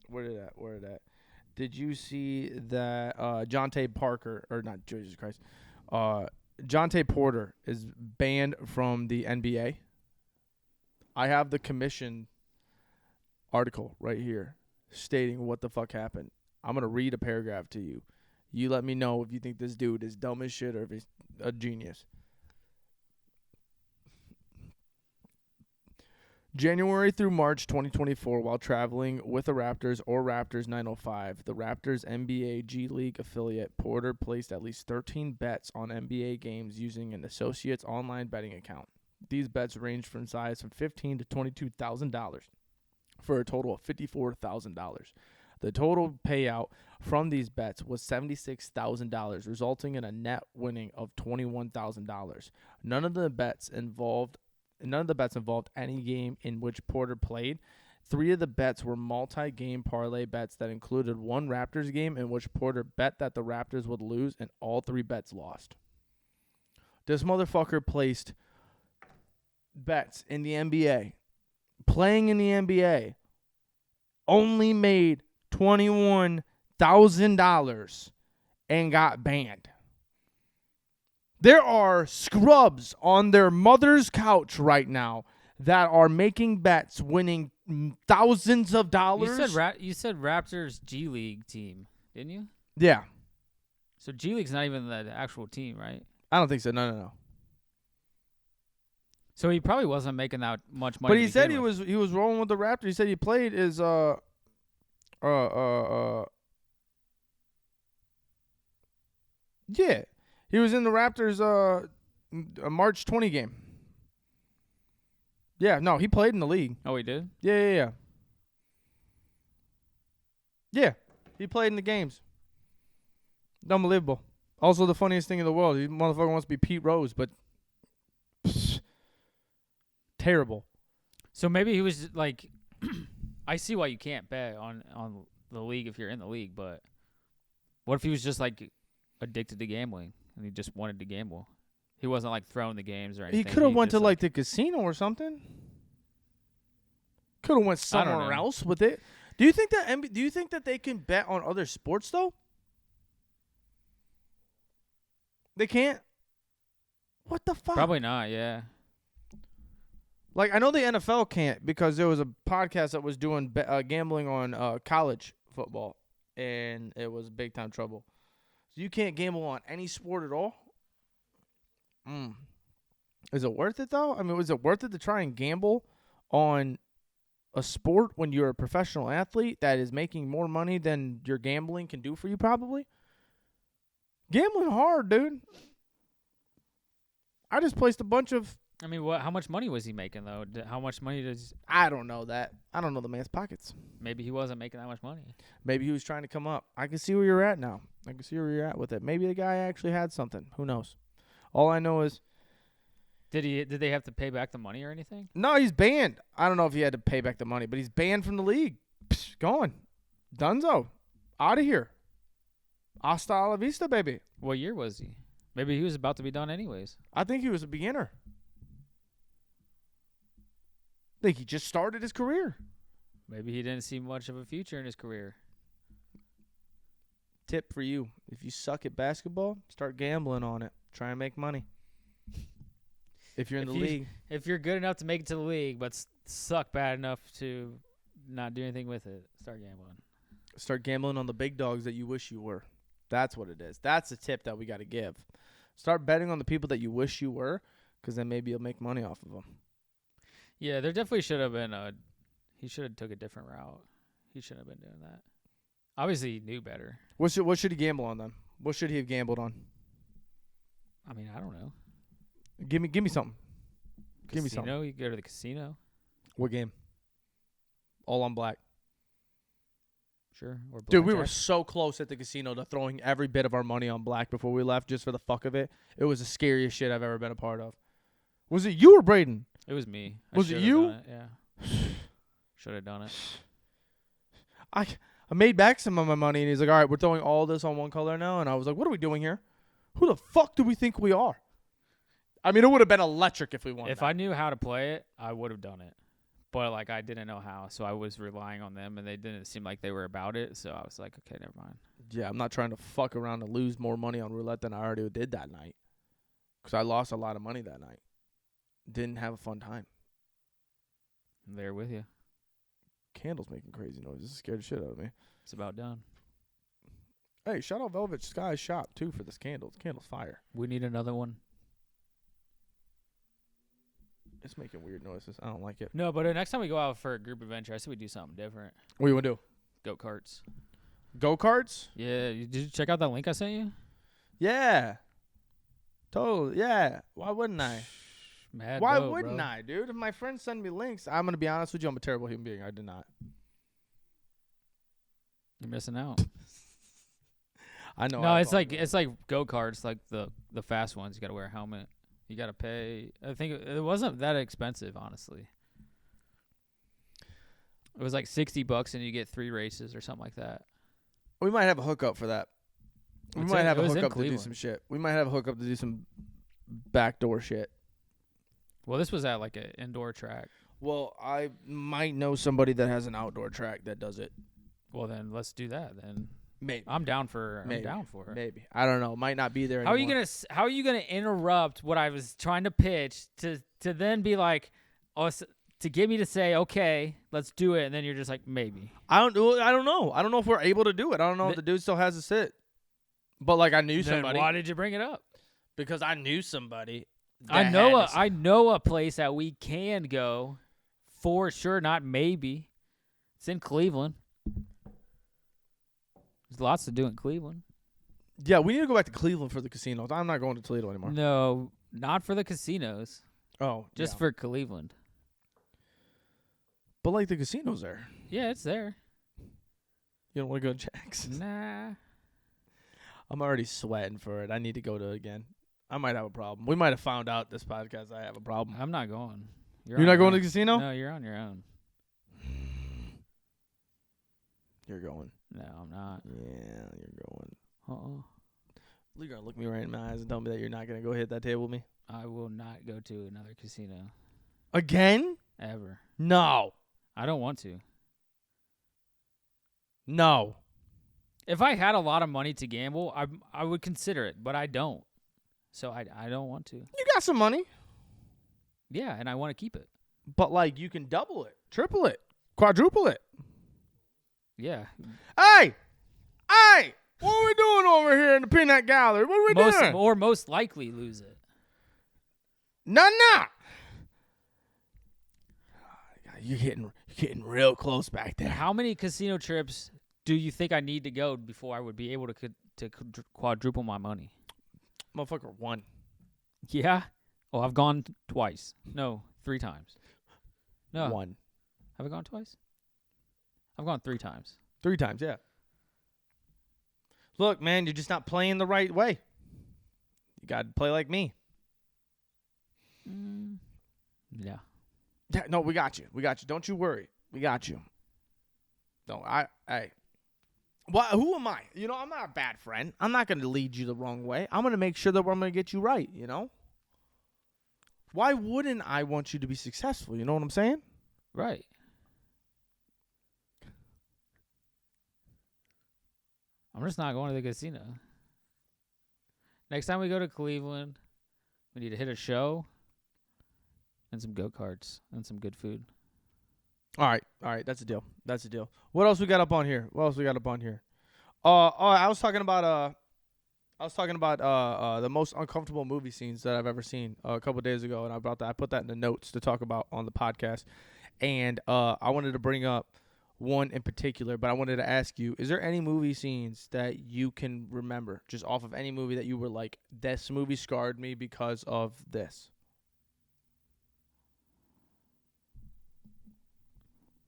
where did that? Did you see that Jontay Parker, or not, Jesus Christ, Jontay Porter is banned from the NBA? I have the commission article right here stating what the fuck happened. I'm going to read a paragraph to you. You let me know if you think this dude is dumb as shit or if he's a genius. January through March 2024, while traveling with the Raptors or Raptors 905, the Raptors NBA G League affiliate, Porter placed at least 13 bets on NBA games using an associate's online betting account. These bets ranged from size from $15,000 to $22,000 for a total of $54,000. The total payout from these bets was $76,000, resulting in a net winning of $21,000. None of the bets involved any game in which Porter played. 3 of the bets were multi-game parlay bets that included one Raptors game in which Porter bet that the Raptors would lose, and all 3 bets lost. This motherfucker placed bets in the NBA, playing in the NBA, only made $21,000 and got banned. There are scrubs on their mother's couch right now that are making bets, winning thousands of dollars. You said Raptors G League team, didn't you? Yeah. So G League's not even the actual team, right? I don't think so. No. So he probably wasn't making that much money. But he said he was rolling with the Raptors. He said he played his yeah. He was in the Raptors March 20 game. Yeah, no, he played in the league. Oh, he did? Yeah. Yeah, he played in the games. Unbelievable. Also, the funniest thing in the world, he motherfucker wants to be Pete Rose, but terrible. So maybe he was like, I see why you can't bet on the league if you're in the league, but what if he was just like addicted to gambling and he just wanted to gamble? He wasn't like throwing the games or anything. He could have went to like the casino or something. Could have went somewhere else with it. Do you think that they can bet on other sports though? They can't? What the fuck? Probably not. Yeah. Like, I know the NFL can't because there was a podcast that was doing gambling on college football, and it was big time trouble. So you can't gamble on any sport at all? Is it worth it, though? I mean, was it worth it to try and gamble on a sport when you're a professional athlete that is making more money than your gambling can do for you, probably? Gambling hard, dude. I just placed a bunch of... I mean, how much money was he making, though? How much money does... I don't know that. I don't know the man's pockets. Maybe he wasn't making that much money. Maybe he was trying to come up. I can see where you're at now. I can see where you're at with it. Maybe the guy actually had something. Who knows? All I know is... Did they have to pay back the money or anything? No, he's banned. I don't know if he had to pay back the money, but he's banned from the league. Psh, gone. Dunzo. Out of here. Hasta la vista, baby. What year was he? Maybe he was about to be done anyways. I think he was a beginner. I think he just started his career. Maybe he didn't see much of a future in his career. Tip for you. If you suck at basketball, start gambling on it. Try and make money. If you're in the league. If you're good enough to make it to the league, but suck bad enough to not do anything with it, start gambling. Start gambling on the big dogs that you wish you were. That's what it is. That's the tip that we got to give. Start betting on the people that you wish you were, because then maybe you'll make money off of them. Yeah, there definitely should have been he should have took a different route. He shouldn't have been doing that. Obviously, he knew better. What should he gamble on then? What should he have gambled on? I mean, I don't know. Give me something. Give me something. Casino? You go to the casino? What game? All on black. Sure. Or Dude, we were blackjack. so close at the casino to throwing every bit of our money on black before we left just for the fuck of it. It was the scariest shit I've ever been a part of. Was it you or Braden? It was me. Was it should've you? done it, yeah. Should have done it. I made back some of my money, and he's like, all right, we're throwing all this on one color now. And I was like, what are we doing here? Who the fuck do we think we are? I mean, it would have been electric if we won. If I knew how to play it, I would have done it. But, like, I didn't know how, so I was relying on them, and they didn't seem like they were about it. So I was like, okay, never mind. Yeah, I'm not trying to fuck around and lose more money on roulette than I already did that night. Because I lost a lot of money that night. Didn't have a fun time. I'm there with you. Candle's making crazy noises. It scared the shit out of me. It's about done. Hey, shout out Velvet Sky's shop, too, for this candle. This candle's fire. We need another one. It's making weird noises. I don't like it. No, but next time we go out for a group adventure, I say we do something different. What do you want to do? Go-karts. Go-karts? Yeah. Did you check out that link I sent you? Yeah. Totally. Yeah. Why wouldn't I? Why wouldn't I, dude? If my friends send me links, I'm going to be honest with you, I'm a terrible human being. I did not. You're missing out. I know. No, it's like go-karts, like the fast ones. You got to wear a helmet. You got to pay. I think it wasn't that expensive, honestly. It was like $60 and you get 3 races or something like that. We might have a hookup for that. We might have a hookup to do some shit. We might have a hookup to do some backdoor shit. Well, this was at like an indoor track. Well, I might know somebody that has an outdoor track that does it. Well, then let's do that. Then maybe I'm down for. Maybe. I'm down for it. Maybe I don't know. Might not be there. How anymore. are you gonna interrupt what I was trying to pitch to then be like, to get me to say okay, let's do it, and then you're just like maybe. I don't know. I don't know if we're able to do it. I don't know if the dude still has a sit. But like I knew somebody. Why did you bring it up? Because I knew somebody. I know a place that we can go for sure, not maybe. It's in Cleveland. There's lots to do in Cleveland. Yeah, we need to go back to Cleveland for the casinos. I'm not going to Toledo anymore. No, not for the casinos. Oh, just yeah. for Cleveland. But like the casinos there. Yeah, it's there. You don't want to go to Jack's? Nah. I'm already sweating for it. I need to go to it again. I might have a problem. We might have found out this podcast I have a problem. I'm not going. You're not going to the casino? No, you're on your own. You're going. No, I'm not. Yeah, you're going. Uh-uh. You're going to look me right in my eyes and tell me that you're not going to go hit that table with me? I will not go to another casino. Again? Ever. No. I don't want to. No. If I had a lot of money to gamble, I would consider it, but I don't. So I don't want to. You got some money, Yeah, and I want to keep it. but like you can double it, triple it, quadruple it. Yeah. Hey, what are we doing over here in the peanut gallery? What are we doing? Or most likely lose it. No. You're getting real close back there. How many casino trips do you think I need to go before I would be able to quadruple my money? Motherfucker, 1. Yeah. Oh, I've gone twice. No, 3 times. No. 1. Have I gone twice? I've gone 3 times. 3 times, yeah. Look, man, you're just not playing the right way. You got to play like me. Yeah. Yeah, no, we got you. Don't you worry. We got you. No, who am I? I'm not a bad friend. I'm not going to lead you the wrong way. I'm going to make sure that I'm going to get you right, Why wouldn't I want you to be successful? You know what I'm saying? Right. I'm just not going to the casino. Next time we go to Cleveland, we need to hit a show and some go-karts and some good food. All right. That's a deal. What else we got up on here? I was talking about the most uncomfortable movie scenes that I've ever seen a couple of days ago, and I put that in the notes to talk about on the podcast. And I wanted to bring up one in particular, but I wanted to ask you, is there any movie scenes that you can remember just off of any movie that you were like, this movie scarred me because of this?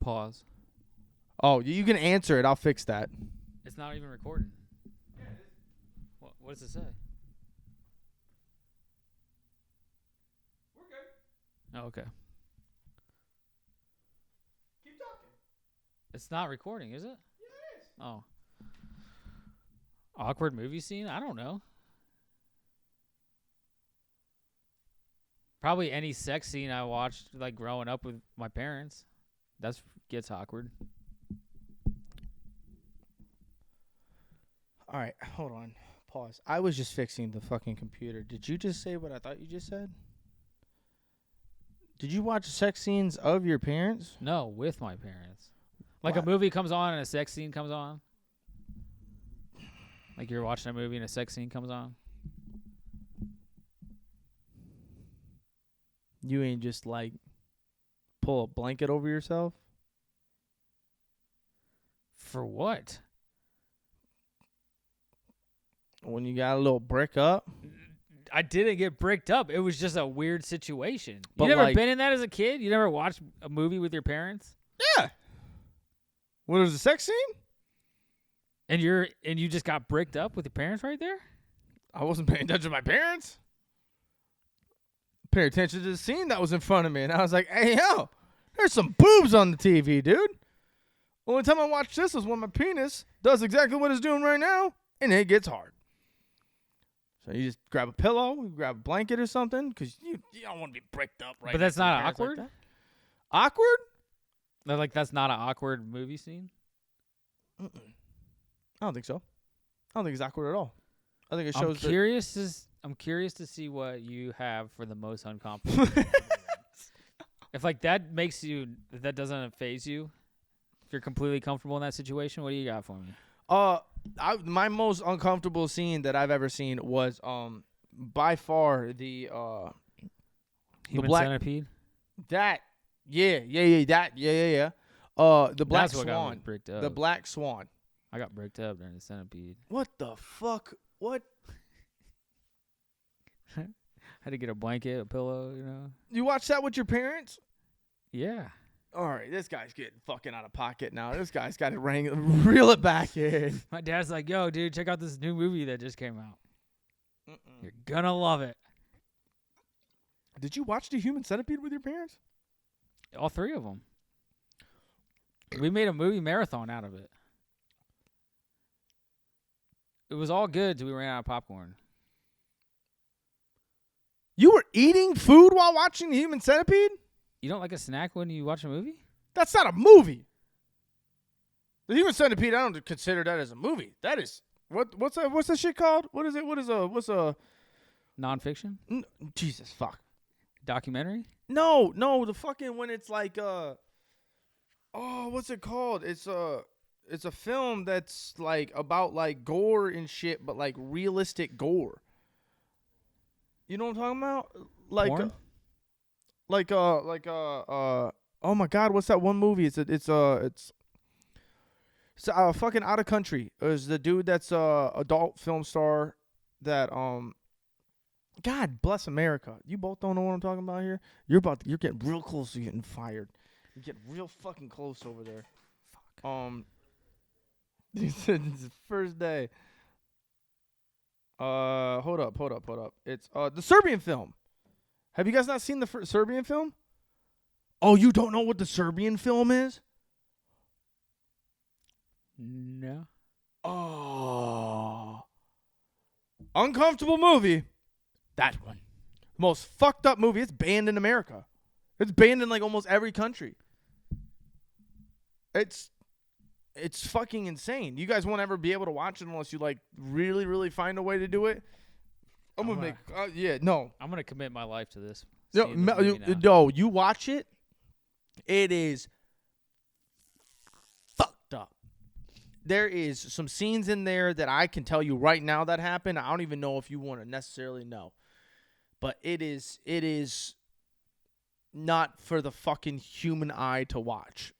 Pause. Oh, you can answer it. I'll fix that. It's not even recording. Yeah, it is. What does it say? We're good. Oh, okay. Keep talking. It's not recording, is it? Yeah, it is. Oh. Awkward movie scene? I don't know. Probably any sex scene I watched like growing up with my parents. That gets awkward. All right, hold on. Pause. I was just fixing the fucking computer. Did you just say what I thought you just said? Did you watch sex scenes of your parents? No, with my parents. Like What? a movie comes on and a sex scene comes on. Like you're watching a movie and a sex scene comes on. You ain't just like pull a blanket over yourself? For what? When you got a little brick up? I didn't get bricked up. It was just a weird situation. But You never like- been in that as a kid? You never watched a movie with your parents? Yeah. When there's a sex scene? And you just got bricked up with your parents right there? I wasn't paying attention to my parents. Pay attention to the scene that was in front of me, and I was like, hey, yo, there's some boobs on the TV, dude. Only time I watch this is when my penis does exactly what it's doing right now, and it gets hard. So you just grab a pillow, you grab a blanket or something, because you don't want to be bricked up right But that's next to your not parents like awkward? that. Awkward? Like that's not an awkward movie scene? I don't think so. I don't think it's awkward at all. I think it I'm shows that... curious to see what you have for the most uncomfortable. If like that doesn't faze you, if you're completely comfortable in that situation, what do you got for me? My most uncomfortable scene that I've ever seen was by far the Human black Centipede? that yeah the Black That's what got me Swan, bricked up. the Black Swan. I got bricked up during the Centipede. What the fuck? What? Had to get a blanket, a pillow, You watched that with your parents? Yeah. All right, this guy's getting fucking out of pocket now. This guy's got to reel it back in. My dad's like, yo, dude, check out this new movie that just came out. You're gonna love it. Did you watch the Human Centipede with your parents? All 3 of them. We made a movie marathon out of it. It was all good till we ran out of popcorn. You were eating food while watching the Human Centipede? You don't like a snack when you watch a movie? That's not a movie. The Human Centipede, I don't consider that as a movie. That is what's that shit called? What is it? What's Nonfiction? Jesus fuck. Documentary? No, the fucking when it's like what's it called? It's a film that's like about like gore and shit, but like realistic gore. You know what I'm talking about? Like Porn? oh my god, what's that one movie? It's fucking Out of Country. It was the dude that's adult film star that God bless America. You both don't know what I'm talking about here. You're getting real close to getting fired. You're getting real fucking close over there. Fuck. He said it's his first day. Hold up. It's the Serbian film. Have you guys not seen the Serbian film? Oh, you don't know what the Serbian film is? No. Oh. Uncomfortable movie. That one. Most fucked up movie. It's banned in America. It's banned in like almost every country. It's fucking insane. You guys won't ever be able to watch it unless you like really, really find a way to do it. I'm gonna make no. I'm gonna commit my life to this. No, you watch it. It is fucked up. There is some scenes in there that I can tell you right now that happened. I don't even know if you want to necessarily know. But it is not for the fucking human eye to watch.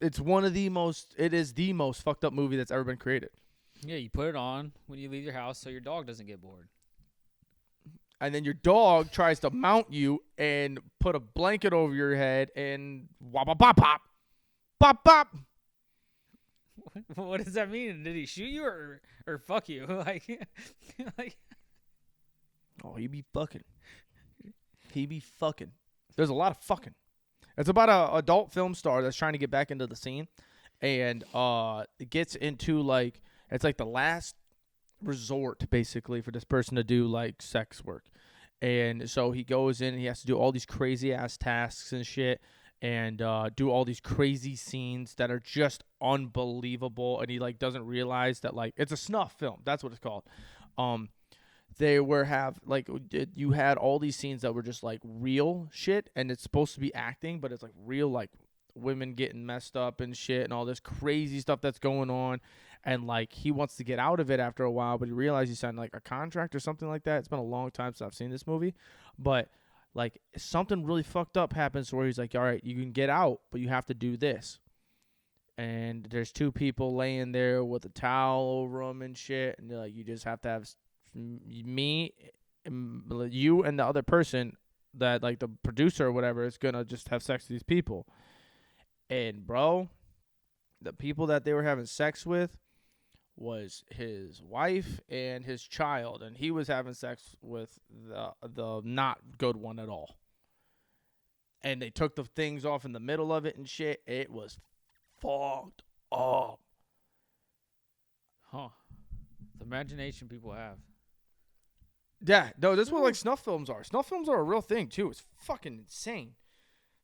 It is the most fucked up movie that's ever been created. Yeah, you put it on when you leave your house so your dog doesn't get bored. And then your dog tries to mount you and put a blanket over your head and wop pop pop pop pop pop. What does that mean? Did he shoot you or fuck you? like Oh, he be fucking. There's a lot of fucking. It's about a adult film star that's trying to get back into the scene, and it gets into like it's like the last resort basically for this person to do like sex work, and so he goes in and he has to do all these crazy ass tasks and shit, and do all these crazy scenes that are just unbelievable, and he like doesn't realize that like it's a snuff film. That's what it's called. You had all these scenes that were just like real shit, and it's supposed to be acting, but it's like real, like women getting messed up and shit and all this crazy stuff that's going on. And like he wants to get out of it after a while, but he realized he signed like a contract or something like that. It's been a long time since I've seen this movie, but like something really fucked up happens where he's like, all right, you can get out, but you have to do this. And there's two people laying there with a towel over them and shit, and they're like, you just have to have me, you, and the other person that like the producer or whatever is gonna just have sex with these people. And bro, the people that they were having sex with was his wife and his child, and he was having sex with the not good one at all. And they took the things off in the middle of it and shit. It was fucked up. Huh. The imagination people have. Yeah, no, that's what like snuff films are. Snuff films are a real thing too. It's fucking insane.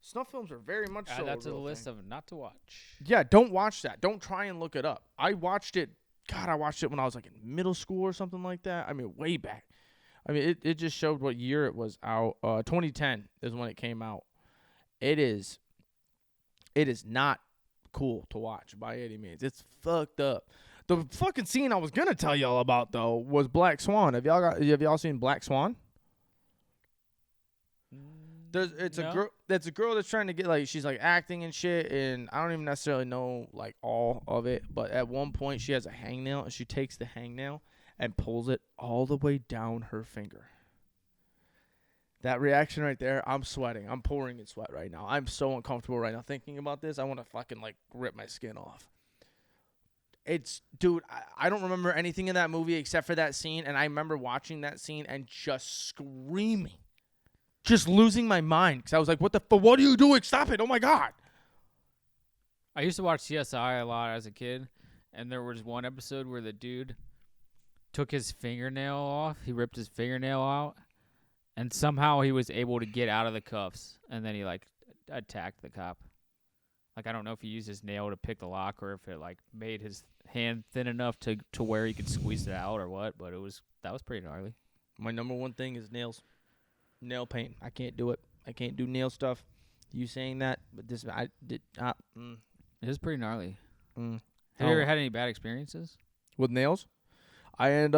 Snuff films are very much so. That's a a real list thing. of not to watch. Yeah, don't watch that. Don't try and look it up. I watched it. God, I watched it when I was like in middle school or something like that. I mean, way back. I mean, it just showed what year it was out. 2010 is when it came out. It is not cool to watch by any means. It's fucked up. The fucking scene I was gonna tell y'all about though was Black Swan. Have y'all seen Black Swan? It's a girl that's trying to get like she's like acting and shit, and I don't even necessarily know like all of it, but at one point she has a hangnail and she takes the hangnail and pulls it all the way down her finger. That reaction right there, I'm sweating. I'm pouring in sweat right now. I'm so uncomfortable right now thinking about this. I want to fucking like rip my skin off. Dude, I don't remember anything in that movie except for that scene, and I remember watching that scene and just screaming. Just losing my mind because I was like, what are you doing? Stop it. Oh, my God. I used to watch CSI a lot as a kid, and there was one episode where the dude took his fingernail off. He ripped his fingernail out, and somehow he was able to get out of the cuffs, and then he, like, attacked the cop. Like, I don't know if he used his nail to pick the lock or if it, like, made his hand thin enough to where he could squeeze it out or what, but that was pretty gnarly. My number one thing is nails. Nail paint. I can't do it. I can't do nail stuff. You saying that, but this I did. It is pretty gnarly. Mm. Have you ever had any bad experiences? With nails? I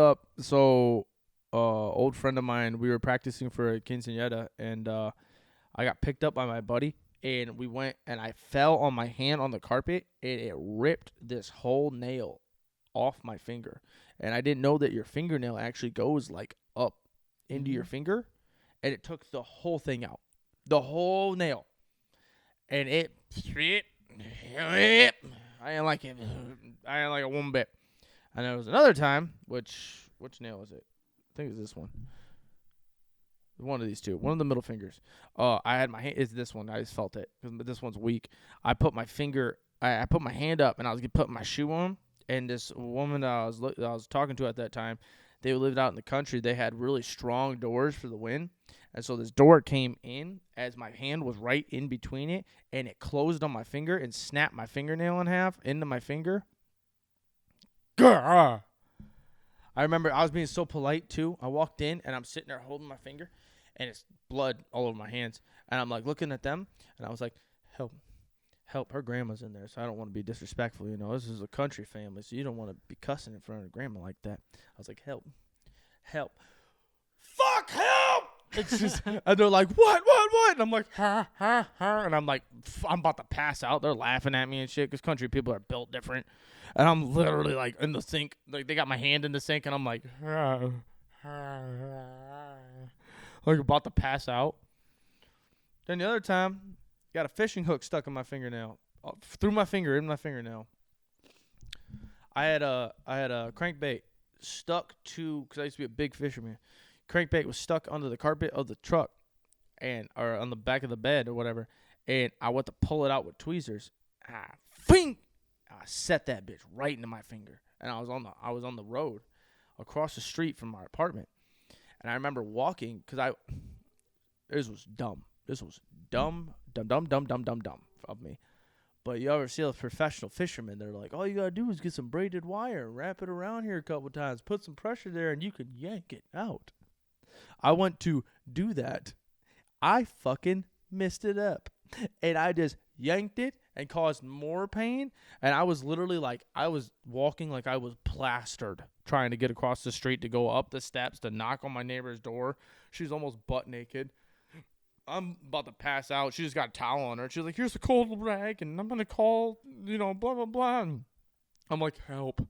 old friend of mine, we were practicing for a quinceañera, and I got picked up by my buddy, and we went, and I fell on my hand on the carpet, and it ripped this whole nail off my finger. And I didn't know that your fingernail actually goes, like, up into your finger, and it took the whole thing out. The whole nail. And I didn't like it. I didn't like it one bit. And there was another time, which nail is it? I think it's this one. One of these two. One of the middle fingers. I had my hand. It's this one. I just felt it because this one's weak. I put my finger. I put my hand up and I was putting my shoe on. And this woman I was talking to at that time, they lived out in the country. They had really strong doors for the wind. And so this door came in as my hand was right in between it, and it closed on my finger and snapped my fingernail in half into my finger. Gah! I remember I was being so polite, too. I walked in, and I'm sitting there holding my finger, and it's blood all over my hands. And I'm, like, looking at them, and I was like, help. Her grandma's in there, so I don't want to be disrespectful. You know, this is a country family, so you don't want to be cussing in front of grandma like that. I was like, help. Fuck, help! It's just, and they're like, what? And I'm like, ha. And I'm like, I'm about to pass out. They're laughing at me and shit because country people are built different. And I'm literally like in the sink. Like they got my hand in the sink and I'm like, like about to pass out. Then the other time, got a fishing hook stuck in my fingernail. Through my finger, in my fingernail. I had a crankbait stuck to, because I used to be a big fisherman. Crankbait was stuck under the carpet of the truck or on the back of the bed or whatever, and I went to pull it out with tweezers. Fing! I set that bitch right into my finger, and I was on the road across the street from our apartment, and I remember walking because this was dumb of me. But you ever see a professional fisherman? They're like, all you gotta do is get some braided wire, wrap it around here a couple times, put some pressure there, and you can yank it out. I went to do that. I fucking messed it up. And I just yanked it and caused more pain. And I was literally like, I was walking like I was plastered trying to get across the street to go up the steps to knock on my neighbor's door. She's almost butt naked. I'm about to pass out. She just got a towel on her. She's like, here's a cold rag, and I'm going to call, blah, blah, blah. And I'm like, help.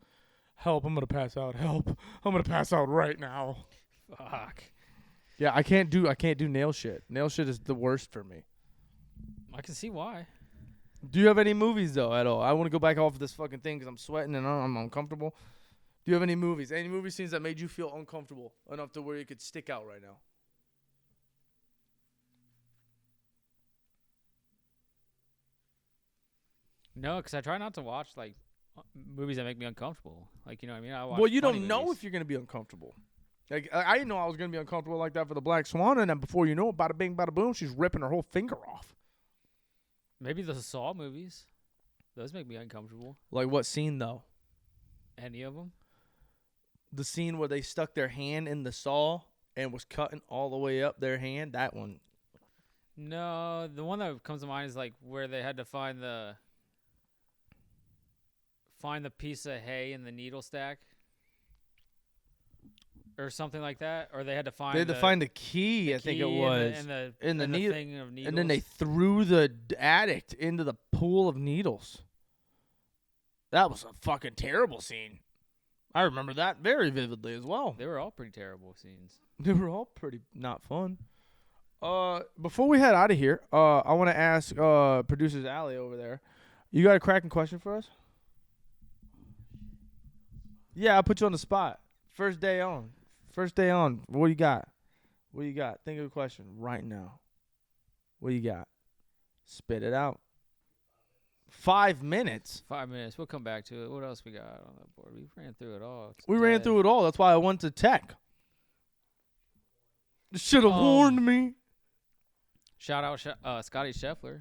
I'm going to pass out. Help. I'm going to pass out right now. Fuck. Yeah, I can't do nail shit. Nail shit is the worst for me. I can see why. Do you have any movies, though, at all? I want to go back off of this fucking thing because I'm sweating and I'm uncomfortable. Do you have any movies? Any movie scenes that made you feel uncomfortable enough to where you could stick out right now? No, because I try not to watch, like, movies that make me uncomfortable. Like, you know what I mean? I watch Well, you funny don't know movies. if you're going to be uncomfortable. Like, I didn't know I was going to be uncomfortable like that for the Black Swan, and then before you know it, bada bing, bada boom, she's ripping her whole finger off. Maybe the Saw movies. Those make me uncomfortable. Like what scene, though? Any of them? The scene where they stuck their hand in the saw and was cutting all the way up their hand, that one. No, the one that comes to mind is, like, where they had to find the piece of hay in the needle stack. Or something like that, or they had to find. They had to find the key. I think it was in the thing of needles. and then they threw the addict into the pool of needles. That was a fucking terrible scene. I remember that very vividly as well. They were all pretty terrible scenes. They were all pretty not fun. Before we head out of here, I want to ask producers Allie over there. You got a cracking question for us? Yeah, I'll put you on the spot. First day on. What do you got? Think of a question right now. What do you got? Spit it out. 5 minutes? 5 minutes. We'll come back to it. What else we got on the board? We ran through it all. Ran through it all. That's why I went to tech. Should have warned me. Shout out Scotty Scheffler.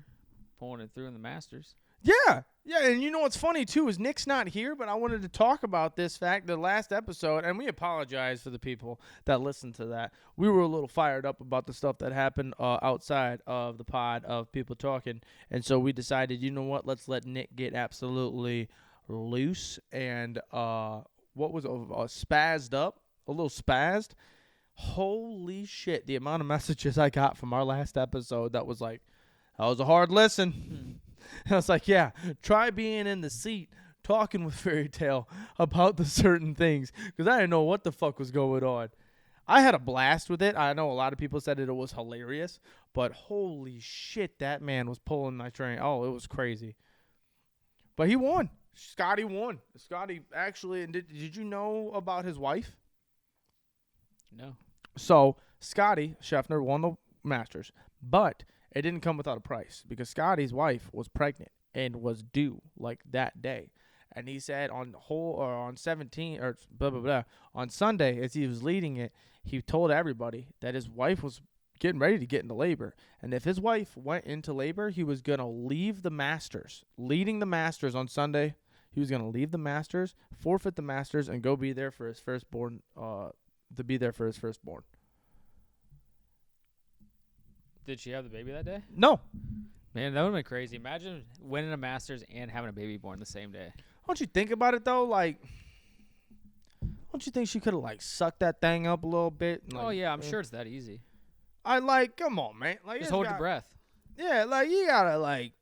pulling it through in the Masters. Yeah, and you know what's funny too is Nick's not here, but I wanted to talk about this fact the last episode, and we apologize for the people that listened to that. We were a little fired up about the stuff that happened outside of the pod of people talking, and so we decided, you know what, let's let Nick get absolutely loose and what was spazzed up, a little spazzed. Holy shit, the amount of messages I got from our last episode that was like, that was a hard listen. I was like, yeah, try being in the seat talking with Fairy Tale about the certain things because I didn't know what the fuck was going on. I had a blast with it. I know a lot of people said it was hilarious, but holy shit, that man was pulling my train. Oh, it was crazy. But he won. Scotty won. Scotty actually, did you know about his wife? No. So Scotty Scheffner won the Masters, but it didn't come without a price because Scotty's wife was pregnant and was due like that day. And he said on 17 or blah, blah, blah, on Sunday as he was leading it, he told everybody that his wife was getting ready to get into labor. And if his wife went into labor, he was going to leave the Masters, leading the Masters on Sunday. He was going to leave the Masters, forfeit the Masters, and go be there for his firstborn, Did she have the baby that day? No. Man, that would have been crazy. Imagine winning a Masters and having a baby born the same day. Don't you think about it, though? Like, don't you think she could have, like, sucked that thing up a little bit? And, Oh, yeah, I'm sure it's that easy. Come on, man. Like, Just hold your breath. Yeah, like, you gotta, like,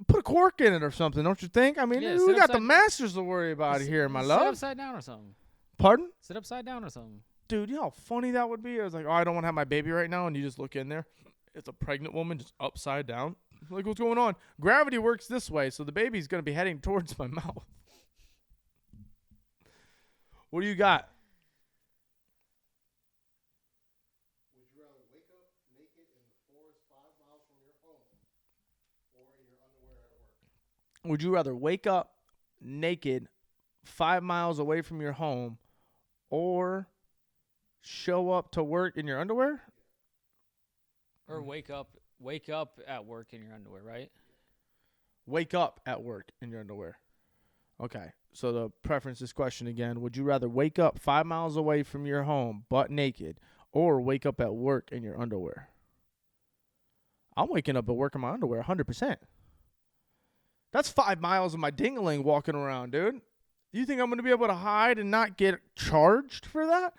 put a cork in it or something, don't you think? I mean, Yeah, we got the Masters to worry about here, my Sit love. upside down or something. Pardon? Sit upside down or something. Dude, you know how funny that would be? I was like, oh, I don't want to have my baby right now, and you just look in there. It's a pregnant woman just upside down. Like, what's going on? Gravity works this way, so the baby's going to be heading towards my mouth. What do you got? Would you rather wake up naked in the forest 5 miles from your home or in your underwear at work? Would you rather wake up naked 5 miles away from your home or show up to work in your underwear? Or wake up at work in your underwear, right? Wake up at work in your underwear. Okay. So the preferences question again. Would you rather wake up 5 miles away from your home butt naked or wake up at work in your underwear? I'm waking up at work in my underwear 100%. That's 5 miles of my dingling walking around, dude. You think I'm going to be able to hide and not get charged for that?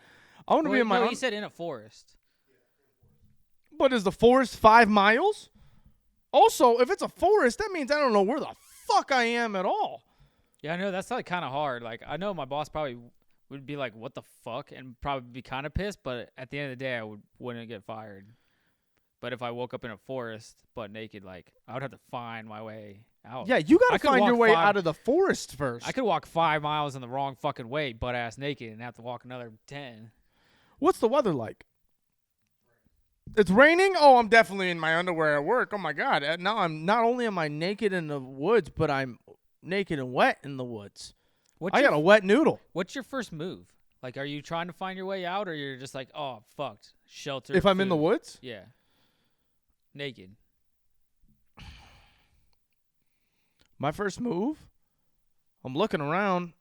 I want to be in my. No, he said in a forest. But is the forest 5 miles? Also, if it's a forest, that means I don't know where the fuck I am at all. Yeah, I know that's like kind of hard. Like I know my boss probably would be like, "What the fuck," and probably be kind of pissed. But at the end of the day, wouldn't get fired. But if I woke up in a forest butt naked, like I would have to find my way out. Yeah, you got to find your way 5 out of the forest first. I could walk 5 miles in the wrong fucking way, butt ass naked, and have to walk another 10. What's the weather like? It's raining? Oh, I'm definitely in my underwear at work. Oh, my God. Now not only am I naked in the woods, but I'm naked and wet in the woods. I got a wet noodle. What's your first move? Like, are you trying to find your way out, or you're just like, oh, fucked, shelter? If I'm in the woods? Yeah. Naked. My first move, I'm looking around,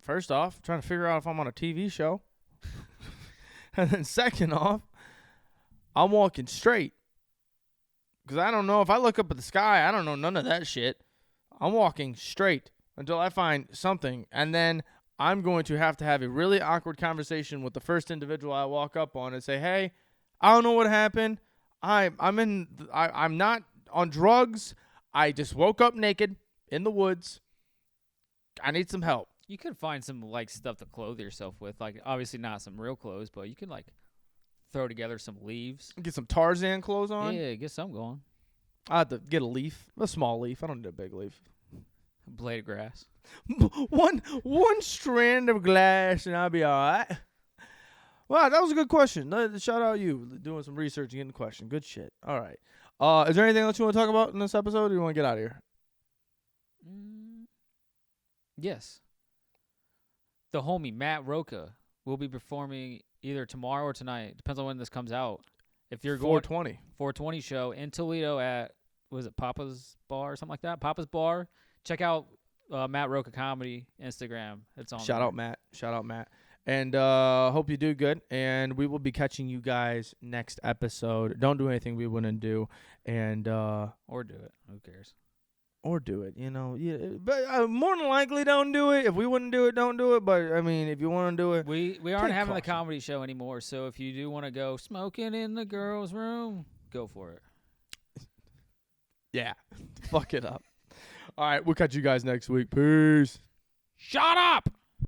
first off, trying to figure out if I'm on a TV show. And then second off, I'm walking straight. Because I don't know, if I look up at the sky, I don't know none of that shit. I'm walking straight until I find something. And then I'm going to have a really awkward conversation with the first individual I walk up on and say, hey, I don't know what happened. I'm not on drugs. I just woke up naked in the woods. I need some help. You could find some like stuff to clothe yourself with. Like obviously not some real clothes, but you can like throw together some leaves. Get some Tarzan clothes on. Yeah, get some going. I have to get a small leaf. I don't need a big leaf. A blade of grass. one strand of glass and I'll be all right. Wow, that was a good question. Shout out you doing some research and getting a question. Good shit. All right. Is there anything else you want to talk about in this episode, or do you want to get out of here? Yes. The homie Matt Roca will be performing either tomorrow or tonight. Depends on when this comes out. If you're going 420 show in Toledo at was it Papa's Bar or something like that? Papa's Bar. Check out Matt Roca Comedy Instagram. It's on. Shout out Matt. And hope you do good. And we will be catching you guys next episode. Don't do anything we wouldn't do. And or do it. Who cares? Or do it, Yeah, but more than likely, don't do it. If we wouldn't do it, don't do it. But I mean, if you want to do it, we aren't having the caution. comedy show anymore. So if you do want to go smoking in the girls' room, go for it. Yeah, fuck it up. All right, we'll catch you guys next week. Peace. Shut up.